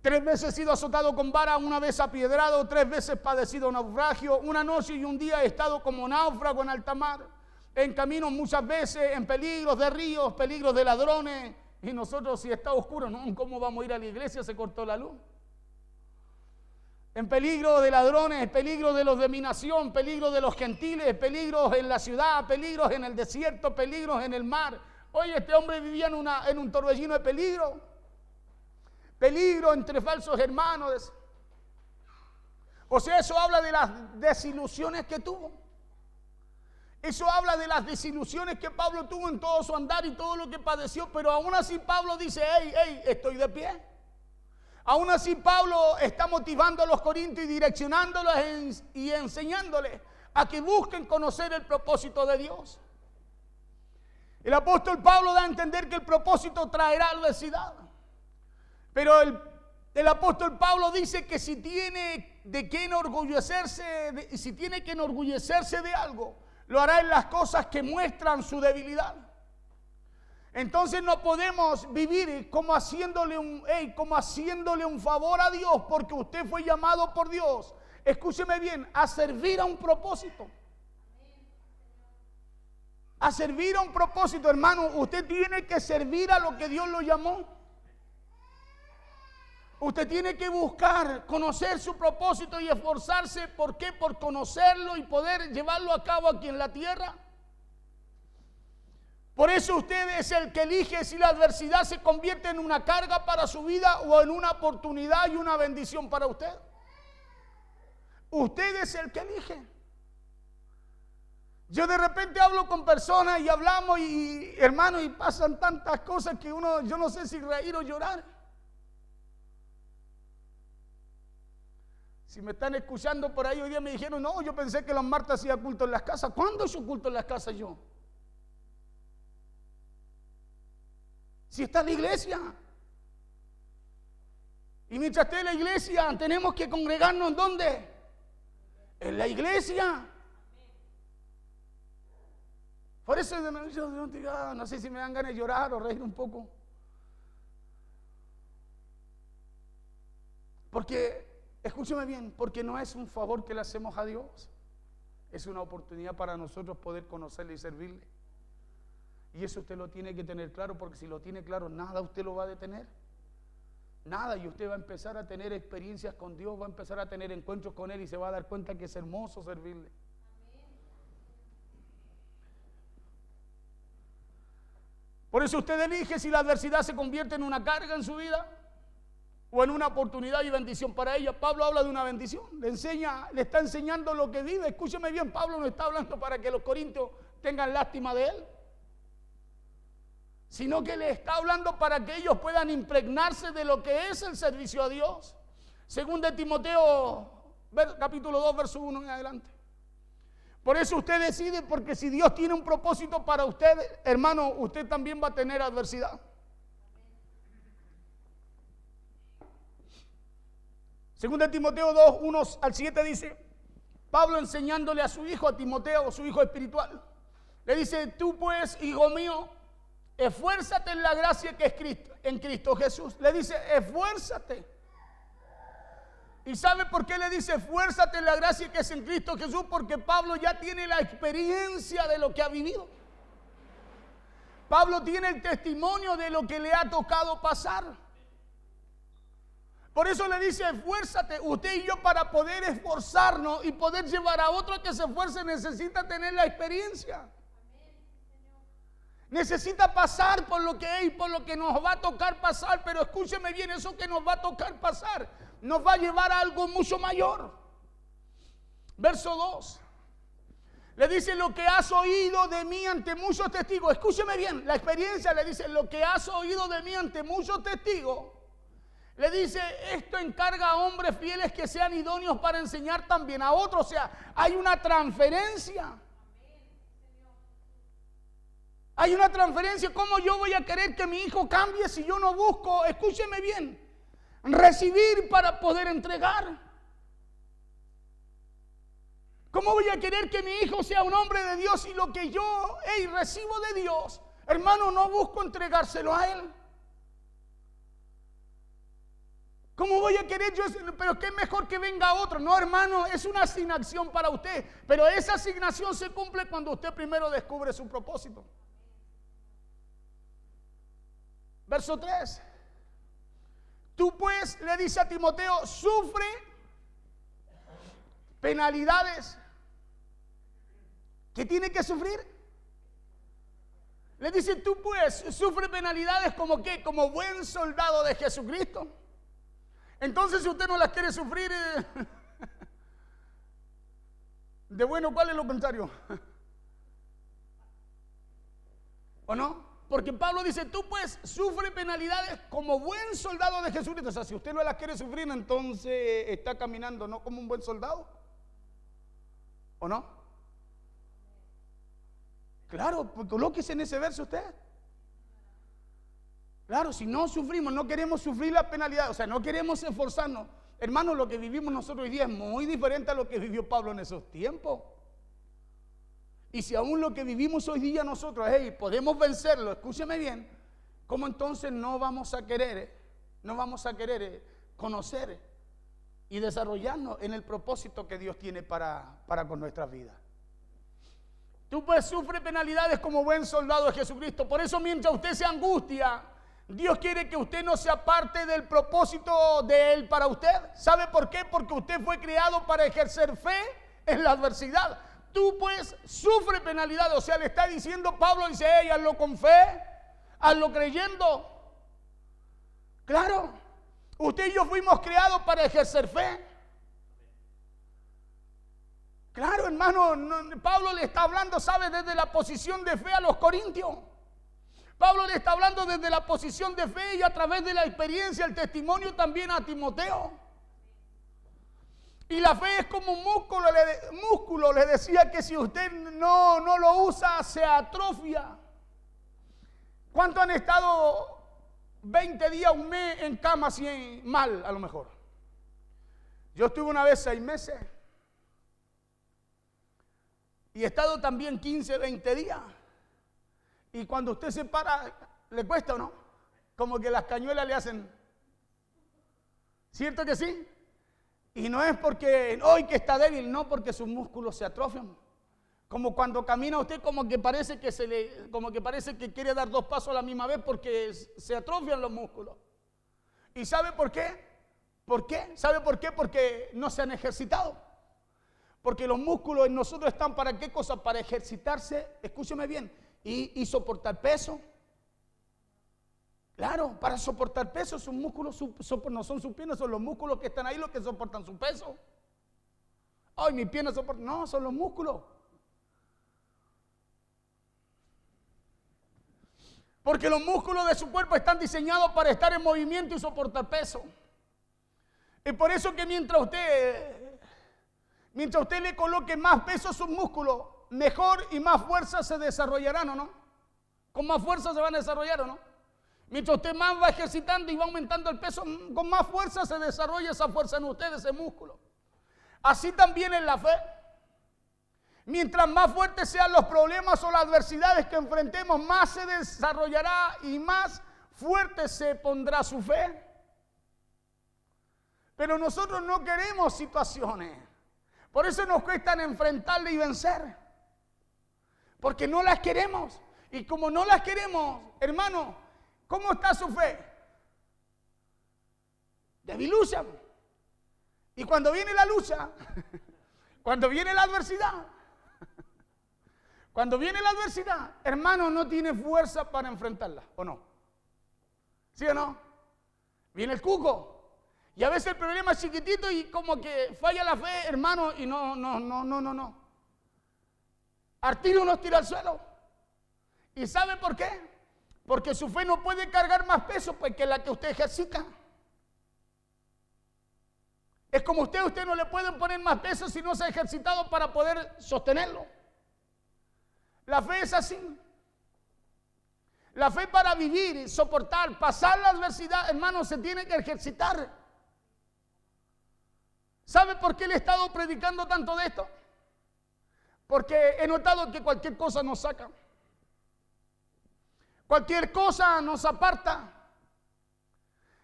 3 veces he sido azotado con vara, 1 vez apiedrado, 3 veces padecido naufragio, 1 noche y 1 día he estado como náufrago en alta mar. En caminos muchas veces, en peligros de ríos, peligros de ladrones. Y nosotros, si está oscuro, ¿no? ¿Cómo vamos a ir a la iglesia? Se cortó la luz. En peligro de ladrones, peligro de los de mi nación, peligro de los gentiles, peligros en la ciudad, peligros en el desierto, peligros en el mar. Oye, este hombre vivía en un torbellino de peligro. Peligro entre falsos hermanos. O sea, eso habla de las desilusiones que tuvo. Eso habla de las desilusiones que Pablo tuvo en todo su andar y todo lo que padeció, pero aún así Pablo dice, estoy de pie. Aún así Pablo está motivando a los corintios y direccionándolos y enseñándoles a que busquen conocer el propósito de Dios. El apóstol Pablo da a entender que el propósito traerá adversidad. Pero el apóstol Pablo dice que si tiene de qué enorgullecerse, si tiene que enorgullecerse de algo, lo hará en las cosas que muestran su debilidad. Entonces no podemos vivir como haciéndole un favor a Dios, porque usted fue llamado por Dios, escúcheme bien, a servir a un propósito. A servir a un propósito, hermano. Usted tiene que servir a lo que Dios lo llamó. Usted tiene que buscar, conocer su propósito y esforzarse. ¿Por qué? Por conocerlo y poder llevarlo a cabo aquí en la tierra. Por eso usted es el que elige si la adversidad se convierte en una carga para su vida o en una oportunidad y una bendición para usted. Usted es el que elige. Yo de repente hablo con personas y hablamos y hermano, y pasan tantas cosas que yo no sé si reír o llorar. Si me están escuchando por ahí, hoy día me dijeron, no, yo pensé que los martes hacía culto en las casas. ¿Cuándo hizo culto en las casas yo? Si está en la iglesia. Y mientras esté en la iglesia, tenemos que congregarnos ¿en dónde? En la iglesia. Por eso yo no sé si me dan ganas de llorar o reír un poco. Porque, escúcheme bien, porque no es un favor que le hacemos a Dios. Es una oportunidad para nosotros poder conocerle y servirle. Y eso usted lo tiene que tener claro, porque si lo tiene claro, nada usted lo va a detener. Nada, y usted va a empezar a tener experiencias con Dios, va a empezar a tener encuentros con Él y se va a dar cuenta que es hermoso servirle. Por eso usted elige si la adversidad se convierte en una carga en su vida o en una oportunidad y bendición para ella. Pablo habla de una bendición, le está enseñando lo que vive. Escúcheme bien, Pablo no está hablando para que los corintios tengan lástima de él, sino que le está hablando para que ellos puedan impregnarse de lo que es el servicio a Dios. Según de Timoteo, capítulo 2, verso 1 en adelante. Por eso usted decide, porque si Dios tiene un propósito para usted, hermano, usted también va a tener adversidad. Según de Timoteo 2, 1 al 7 dice, Pablo enseñándole a su hijo, a Timoteo, su hijo espiritual, le dice, tú pues, hijo mío, esfuérzate en la gracia que es en Cristo Jesús. Le dice, esfuérzate. ¿Y sabe por qué le dice esfuérzate en la gracia que es en Cristo Jesús? Porque Pablo ya tiene la experiencia de lo que ha vivido. Pablo tiene el testimonio de lo que le ha tocado pasar. Por eso le dice esfuérzate. Usted y yo, para poder esforzarnos y poder llevar a otro a que se esfuerce, necesita tener la experiencia. Necesita pasar por lo que es y por lo que nos va a tocar pasar. Pero escúcheme bien, eso que nos va a tocar pasar nos va a llevar a algo mucho mayor. Verso 2. Le dice, lo que has oído de mí ante muchos testigos. Escúcheme bien, la experiencia le dice, lo que has oído de mí ante muchos testigos. Le dice, esto encarga a hombres fieles que sean idóneos para enseñar también a otros. O sea, hay una transferencia. Hay una transferencia. ¿Cómo yo voy a querer que mi hijo cambie si yo no busco, escúcheme bien, recibir para poder entregar? ¿Cómo voy a querer que mi hijo sea un hombre de Dios si lo que yo recibo de Dios, hermano, no busco entregárselo a Él? ¿Cómo voy a querer yo? Pero qué mejor que venga otro. No, hermano, es una asignación para usted. Pero esa asignación se cumple cuando usted primero descubre su propósito. Verso 3. Tú pues, le dice a Timoteo, sufre penalidades. ¿Qué tiene que sufrir? Le dice, tú pues, sufre penalidades como ¿qué? Como buen soldado de Jesucristo. Entonces, si usted no las quiere sufrir, de bueno, ¿cuál es lo contrario? ¿O no? Porque Pablo dice, tú pues sufre penalidades como buen soldado de Jesucristo. O sea, si usted no las quiere sufrir, entonces está caminando no como un buen soldado. ¿O no? Claro, pues colóquese en ese verso usted. Claro, si no sufrimos, no queremos sufrir la penalidad, o sea, no queremos esforzarnos. Hermanos, lo que vivimos nosotros hoy día es muy diferente a lo que vivió Pablo en esos tiempos. Y si aún lo que vivimos hoy día nosotros, podemos vencerlo, escúcheme bien, ¿cómo entonces no vamos a querer conocer y desarrollarnos en el propósito que Dios tiene para con nuestras vidas? Tú pues sufres penalidades como buen soldado de Jesucristo. Por eso mientras usted se angustia, Dios quiere que usted no sea parte del propósito de Él para usted. ¿Sabe por qué? Porque usted fue creado para ejercer fe en la adversidad. Tú pues sufres penalidades. O sea, le está diciendo Pablo, dice, hazlo con fe, hazlo creyendo. Claro, usted y yo fuimos creados para ejercer fe. Claro, hermano, Pablo le está hablando, ¿sabe? Desde la posición de fe a los corintios. Pablo le está hablando desde la posición de fe y a través de la experiencia, el testimonio también a Timoteo. Y la fe es como un músculo. Le decía que si usted no lo usa, se atrofia. ¿Cuántos han estado 20 días, un mes en cama así mal a lo mejor? Yo estuve una vez 6 meses. Y he estado también 15, 20 días. Y cuando usted se para, ¿le cuesta o no? Como que las cañuelas le hacen. ¿Cierto que sí? Y no es porque hoy que está débil, no, porque sus músculos se atrofian. Como cuando camina usted, como que parece que quiere dar 2 pasos a la misma vez porque se atrofian los músculos. ¿Y sabe por qué? ¿Por qué? ¿Sabe por qué? Porque no se han ejercitado. Porque los músculos en nosotros están ¿para qué cosa? Para ejercitarse, escúcheme bien, y soportar peso. Claro, para soportar peso, sus músculos no son sus piernas, son los músculos que están ahí los que soportan su peso. Ay, mis piernas soportan, no, son los músculos. Porque los músculos de su cuerpo están diseñados para estar en movimiento y soportar peso. Y por eso que mientras usted le coloque más peso a sus músculos, mejor y más fuerza se desarrollarán, ¿o no? Con más fuerza se van a desarrollar, ¿o no? Mientras usted más va ejercitando y va aumentando el peso, con más fuerza se desarrolla esa fuerza en usted, ese músculo. Así también en la fe. Mientras más fuertes sean los problemas o las adversidades que enfrentemos, más se desarrollará y más fuerte se pondrá su fe. Pero nosotros no queremos situaciones. Por eso nos cuesta enfrentarla y vencer. Porque no las queremos. Y como no las queremos, hermano, ¿cómo está su fe? Debilucha. Y cuando viene la lucha, cuando viene la adversidad, hermano, no tiene fuerza para enfrentarla, ¿o no? ¿Sí o no? Viene el cuco. Y a veces el problema es chiquitito y como que falla la fe, hermano, y no. Al tiro nos tira al suelo. ¿Y sabe por qué? Porque su fe no puede cargar más peso pues, que la que usted ejercita. Es como usted no le pueden poner más peso si no se ha ejercitado para poder sostenerlo. La fe es así. La fe para vivir, soportar, pasar la adversidad, hermano, se tiene que ejercitar. ¿Sabe por qué le he estado predicando tanto de esto? Porque he notado que cualquier cosa nos saca. Cualquier cosa nos aparta.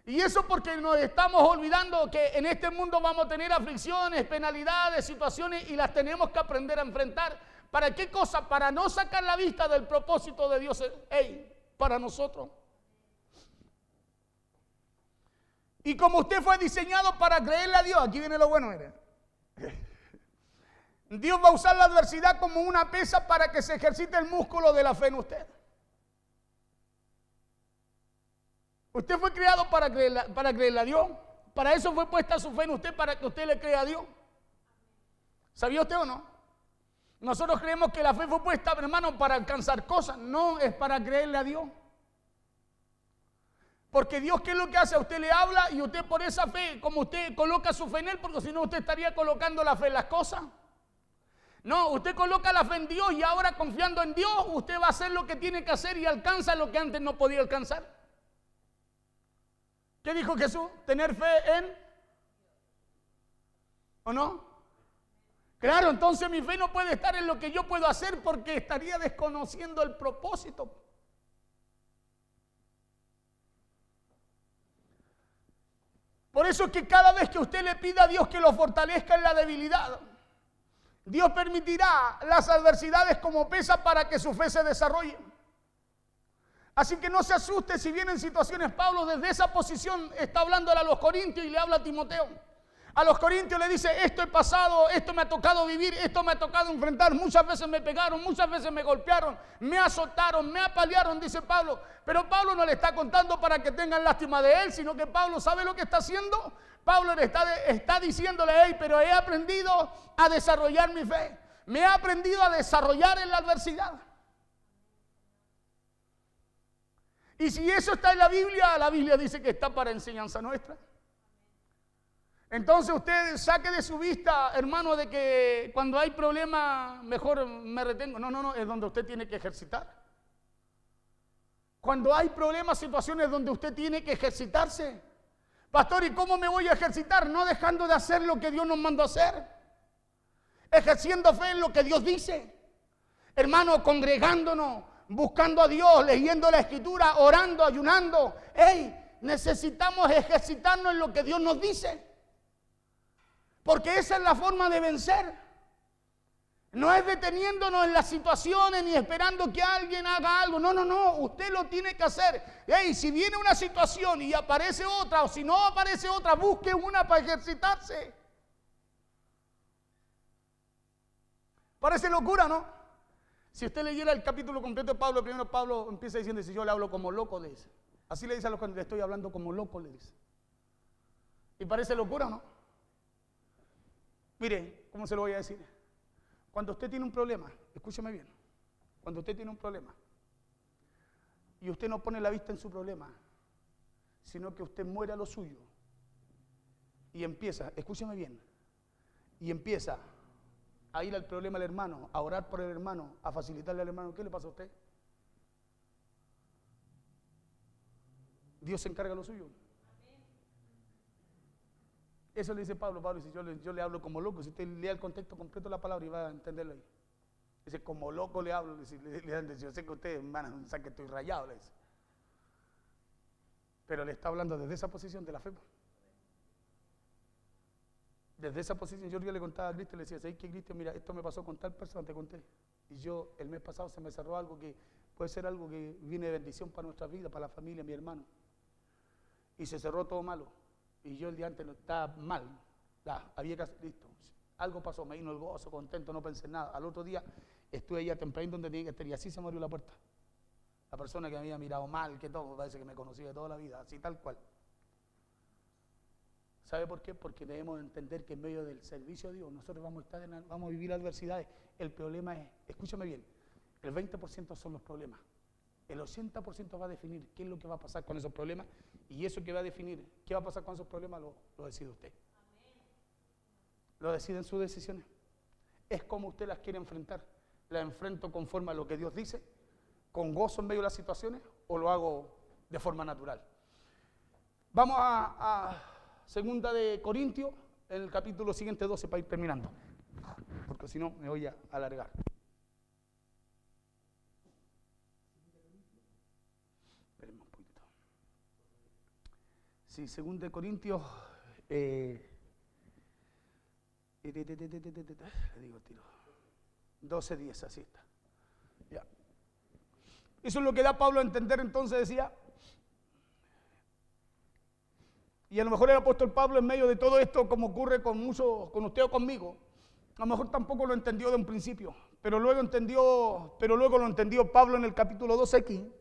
Y eso porque nos estamos olvidando que en este mundo vamos a tener aflicciones, penalidades, situaciones y las tenemos que aprender a enfrentar. ¿Para qué cosa? Para no sacar la vista del propósito de Dios para nosotros. Y como usted fue diseñado para creerle a Dios, aquí viene lo bueno, mire. Dios va a usar la adversidad como una pesa para que se ejercite el músculo de la fe en usted. Usted fue creado para creerle a Dios. Para eso fue puesta su fe en usted, para que usted le crea a Dios. ¿Sabía usted o no? Nosotros creemos que la fe fue puesta, hermano, para alcanzar cosas. No, es para creerle a Dios. Porque Dios, ¿qué es lo que hace? A usted le habla y usted por esa fe, como usted coloca su fe en Él, porque si no usted estaría colocando la fe en las cosas. No, usted coloca la fe en Dios y ahora confiando en Dios, usted va a hacer lo que tiene que hacer y alcanza lo que antes no podía alcanzar. ¿Qué dijo Jesús? Tener fe en... ¿O no? Claro, entonces mi fe no puede estar en lo que yo puedo hacer porque estaría desconociendo el propósito. Por eso es que cada vez que usted le pida a Dios que lo fortalezca en la debilidad, Dios permitirá las adversidades como pesa para que su fe se desarrolle. Así que no se asuste si vienen situaciones. Pablo desde esa posición está hablándole a los corintios y le habla a Timoteo. A los corintios le dice, esto he pasado, esto me ha tocado vivir, esto me ha tocado enfrentar. Muchas veces me pegaron, muchas veces me golpearon, me azotaron, me apalearon, dice Pablo. Pero Pablo no le está contando para que tengan lástima de él, sino que Pablo sabe lo que está haciendo. Pablo le está diciéndole, hey, pero he aprendido a desarrollar mi fe. Me he aprendido a desarrollar en la adversidad. Y si eso está en la Biblia dice que está para enseñanza nuestra. Entonces usted saque de su vista, hermano, de que cuando hay problemas mejor me retengo. No, es donde usted tiene que ejercitar. Cuando hay problemas, situaciones donde usted tiene que ejercitarse. Pastor, ¿y cómo me voy a ejercitar? No dejando de hacer lo que Dios nos mandó a hacer. Ejerciendo fe en lo que Dios dice. Hermano, congregándonos, buscando a Dios, leyendo la Escritura, orando, ayunando. Hey, necesitamos ejercitarnos en lo que Dios nos dice. Porque esa es la forma de vencer. No es deteniéndonos en las situaciones ni esperando que alguien haga algo. No. Usted lo tiene que hacer. Hey, si viene una situación y aparece otra, o si no aparece otra, busque una para ejercitarse. Parece locura, ¿no? Si usted leyera el capítulo completo de Pablo, primero Pablo empieza diciendo, si yo le hablo como loco, le dice. Así le dice a los que le estoy hablando como loco, le dice. ¿Y parece locura o no? Mire, ¿cómo se lo voy a decir? Cuando usted tiene un problema, escúcheme bien, cuando usted tiene un problema y usted no pone la vista en su problema, sino que usted muere a lo suyo y empieza, escúcheme bien, y empieza a ir al problema del hermano, a orar por el hermano, a facilitarle al hermano, ¿qué le pasa a usted? Dios se encarga de lo suyo. Eso le dice Pablo. Pablo dice, yo le hablo como loco. Si usted lea el contexto completo de la palabra y va a entenderlo ahí. Dice, como loco le hablo. Yo sé que ustedes van a pensar que estoy rayado, le dice. Pero le está hablando desde esa posición de la fe. Desde esa posición, yo le contaba a Cristo, le decía, ¿sabes qué, Cristo? Mira, esto me pasó con tal persona, te conté. Y yo, el mes pasado se me cerró algo que puede ser algo que viene de bendición para nuestra vida, para la familia, mi hermano. Y se cerró todo malo. Y yo el día antes no estaba mal, había que hacer, listo. Algo pasó, me vino el gozo, contento, no pensé en nada. Al otro día estuve allá temprano donde tenía que estar y así se me abrió la puerta. La persona que me había mirado mal, que todo, parece que me conocía de toda la vida, así tal cual. ¿Sabe por qué? Porque debemos entender que en medio del servicio a Dios nosotros vamos a vivir adversidades. El problema es, escúchame bien, el 20% son los problemas. El 80% va a definir qué es lo que va a pasar con esos problemas y eso que va a definir qué va a pasar con esos problemas lo decide usted. Lo deciden sus decisiones. Es como usted las quiere enfrentar. ¿La enfrento conforme a lo que Dios dice? ¿Con gozo en medio de las situaciones? ¿O lo hago de forma natural? Vamos a Segunda de Corintios, en el capítulo siguiente 12 para ir terminando. Porque si no me voy a alargar. Sí, Segunda de Corintios, le digo tiro, 12:10, así está. Ya. Eso es lo que da Pablo a entender, entonces decía, y a lo mejor el apóstol Pablo en medio de todo esto, como ocurre con muchos, con usted o conmigo, a lo mejor tampoco lo entendió de un principio, pero luego lo entendió Pablo en el capítulo 12 aquí.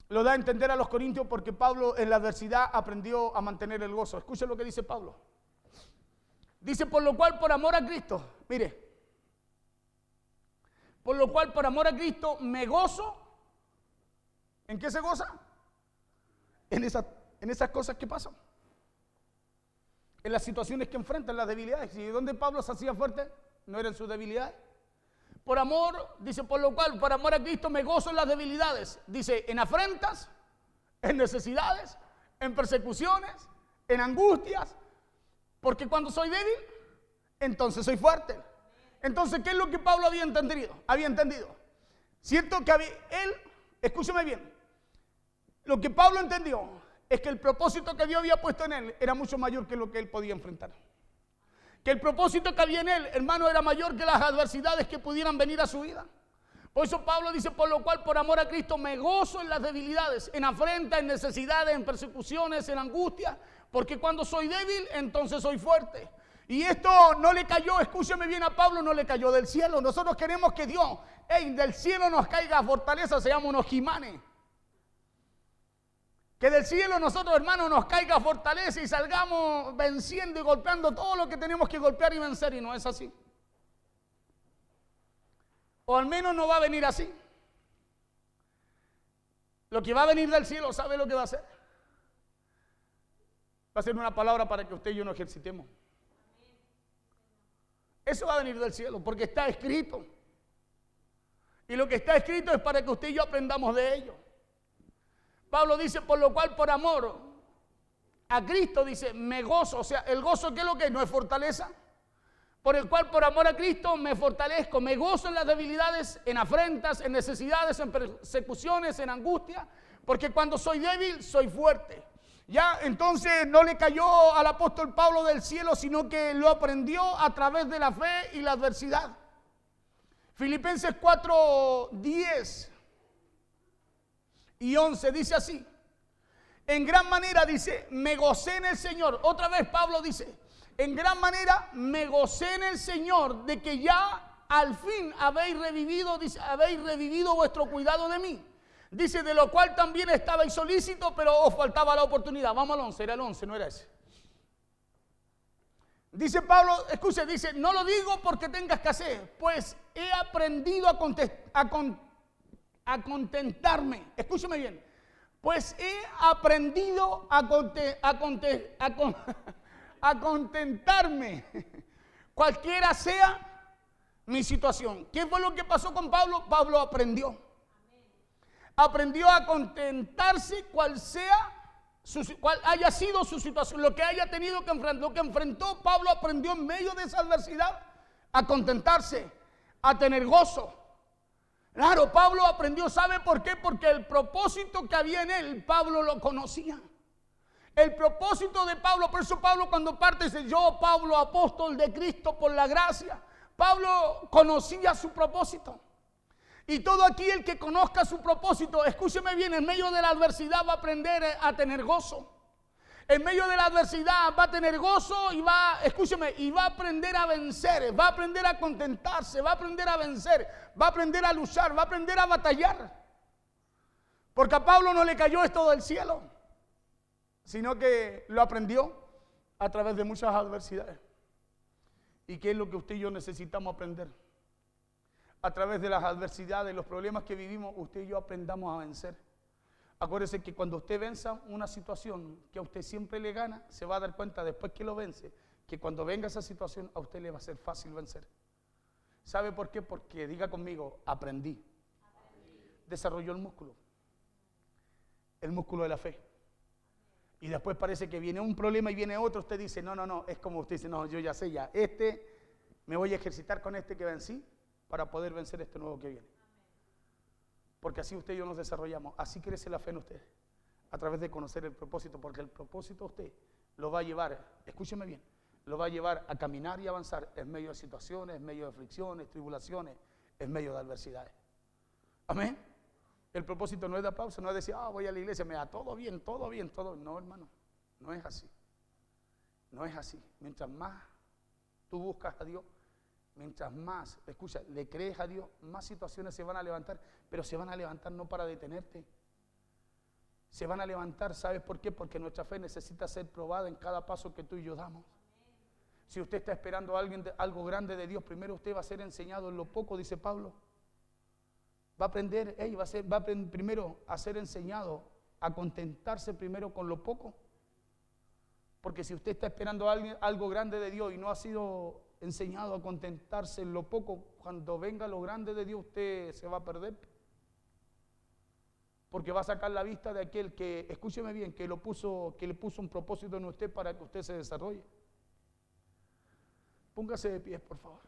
Lo da a entender a los corintios porque Pablo en la adversidad aprendió a mantener el gozo. Escuchen lo que dice Pablo. Dice, por lo cual por amor a Cristo, mire, por lo cual por amor a Cristo me gozo. ¿En qué se goza? En esas cosas que pasan. En las situaciones que enfrentan, las debilidades. ¿Y dónde Pablo se hacía fuerte? ¿No eran sus debilidades? Por amor, dice, por lo cual, por amor a Cristo me gozo en las debilidades. Dice, en afrentas, en necesidades, en persecuciones, en angustias. Porque cuando soy débil, entonces soy fuerte. Entonces, ¿qué es lo que Pablo había entendido? Cierto que él, escúcheme bien, lo que Pablo entendió es que el propósito que Dios había puesto en él era mucho mayor que lo que él podía enfrentar. Que el propósito que había en él, hermano, era mayor que las adversidades que pudieran venir a su vida. Por eso Pablo dice, por lo cual, por amor a Cristo, me gozo en las debilidades, en afrenta, en necesidades, en persecuciones, en angustia, porque cuando soy débil, entonces soy fuerte. Y esto no le cayó, escúcheme bien, a Pablo no le cayó del cielo. Nosotros queremos que Dios, del cielo nos caiga fortaleza, seamos unos Jimanes. Que del cielo nosotros, hermanos, nos caiga fortaleza y salgamos venciendo y golpeando todo lo que tenemos que golpear y vencer, y no es así. O al menos no va a venir así. Lo que va a venir del cielo, ¿sabe lo que va a hacer? Va a ser una palabra para que usted y yo nos ejercitemos. Eso va a venir del cielo, porque está escrito. Y lo que está escrito es para que usted y yo aprendamos de ello. Pablo dice, por lo cual, por amor a Cristo, dice, me gozo. O sea, el gozo, ¿qué es lo que es? No es fortaleza. Por el cual, por amor a Cristo, me fortalezco, me gozo en las debilidades, en afrentas, en necesidades, en persecuciones, en angustia, porque cuando soy débil, soy fuerte. Ya, entonces no le cayó al apóstol Pablo del cielo, sino que lo aprendió a través de la fe y la adversidad. Filipenses 4:10 y 11 dice así: en gran manera, dice, me gocé en el Señor. Otra vez Pablo dice, en gran manera me gocé en el Señor de que ya al fin habéis revivido, dice, habéis revivido vuestro cuidado de mí. Dice, de lo cual también estabais solícitos, pero os faltaba la oportunidad. Vamos al 11, era el 11, no era ese. Dice Pablo, escuche, dice, no lo digo porque tenga escasez, pues he aprendido a contentarme. Escúcheme bien. Pues he aprendido a contentarme, cualquiera sea mi situación. ¿Qué fue lo que pasó con Pablo? Pablo aprendió. Aprendió a contentarse cual haya sido su situación, lo que haya tenido que enfrentar, lo que enfrentó. Pablo aprendió en medio de esa adversidad a contentarse, a tener gozo. Claro, Pablo aprendió, ¿sabe por qué? Porque el propósito que había en él, Pablo lo conocía. El propósito de Pablo, por eso Pablo cuando parte dice, yo, Pablo, apóstol de Cristo por la gracia. Pablo conocía su propósito. Y todo aquel que conozca su propósito, escúcheme bien, en medio de la adversidad va a aprender a tener gozo. En medio de la adversidad va a tener gozo y va a aprender a vencer, va a aprender a contentarse, va a aprender a vencer, va a aprender a luchar, va a aprender a batallar. Porque a Pablo no le cayó esto del cielo, sino que lo aprendió a través de muchas adversidades. ¿Y qué es lo que usted y yo necesitamos aprender? A través de las adversidades, los problemas que vivimos, usted y yo aprendamos a vencer. Acuérdese que cuando usted venza una situación que a usted siempre le gana, se va a dar cuenta después que lo vence, que cuando venga esa situación a usted le va a ser fácil vencer. ¿Sabe por qué? Porque, diga conmigo, aprendí. Desarrolló el músculo de la fe. Y después parece que viene un problema y viene otro, usted dice, no, es como usted dice, no, yo ya sé ya, me voy a ejercitar con este que vencí para poder vencer este nuevo que viene. Porque así usted y yo nos desarrollamos, así crece la fe en usted, a través de conocer el propósito, porque el propósito usted lo va a llevar, escúcheme bien, lo va a llevar a caminar y avanzar en medio de situaciones, en medio de aflicciones, tribulaciones, en medio de adversidades. Amén. El propósito no es dar pausa, no es decir, voy a la iglesia, me da todo bien. No, hermano, no es así. No es así. Mientras más tú buscas a Dios, mientras más, escucha, le crees a Dios, más situaciones se van a levantar, pero se van a levantar no para detenerte. Se van a levantar, ¿sabes por qué? Porque nuestra fe necesita ser probada en cada paso que tú y yo damos. Si usted está esperando algo grande de Dios, primero usted va a ser enseñado en lo poco, dice Pablo. Va a aprender, primero a ser enseñado a contentarse primero con lo poco. Porque si usted está esperando algo grande de Dios y no ha sido enseñado a contentarse en lo poco, cuando venga lo grande de Dios, usted se va a perder. Porque va a sacar la vista de aquel que, escúcheme bien, que le puso un propósito en usted para que usted se desarrolle. Póngase de pie, por favor.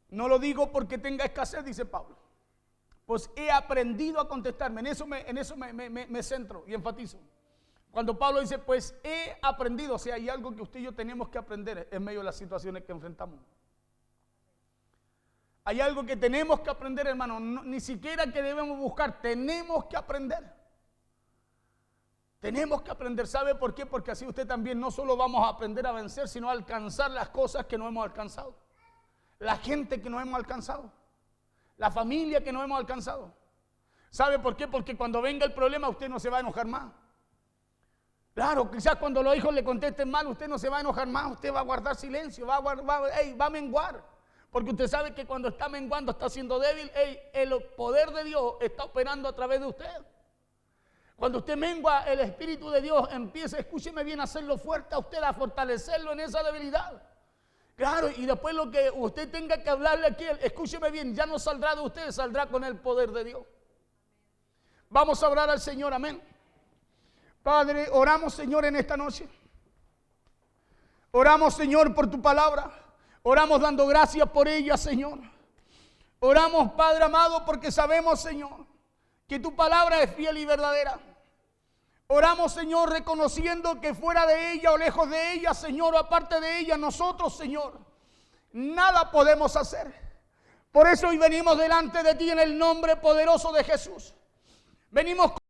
No lo digo porque tenga escasez, dice Pablo. Pues he aprendido a contestarme. En eso me centro y enfatizo. Cuando Pablo dice, pues he aprendido, o sea, hay algo que usted y yo tenemos que aprender en medio de las situaciones que enfrentamos. Hay algo que tenemos que aprender, hermano, no, ni siquiera que debemos buscar, tenemos que aprender. Tenemos que aprender, ¿sabe por qué? Porque así usted también no solo vamos a aprender a vencer, sino a alcanzar las cosas que no hemos alcanzado. La gente que no hemos alcanzado. La familia que no hemos alcanzado. ¿Sabe por qué? Porque cuando venga el problema usted no se va a enojar más. Claro, quizás cuando los hijos le contesten mal, usted no se va a enojar más, usted va a guardar silencio, va a menguar. Porque usted sabe que cuando está menguando, está siendo débil, el poder de Dios está operando a través de usted. Cuando usted mengua, el Espíritu de Dios empieza, escúcheme bien, a hacerlo fuerte a usted, a fortalecerlo en esa debilidad. Claro, y después lo que usted tenga que hablarle aquí, escúcheme bien, ya no saldrá de usted, saldrá con el poder de Dios. Vamos a orar al Señor, amén. Padre, oramos, Señor, en esta noche. Oramos, Señor, por tu palabra. Oramos dando gracias por ella, Señor. Oramos, Padre amado, porque sabemos, Señor, que tu palabra es fiel y verdadera. Oramos, Señor, reconociendo que fuera de ella o lejos de ella, Señor, o aparte de ella, nosotros, Señor, nada podemos hacer. Por eso hoy venimos delante de ti en el nombre poderoso de Jesús. Venimos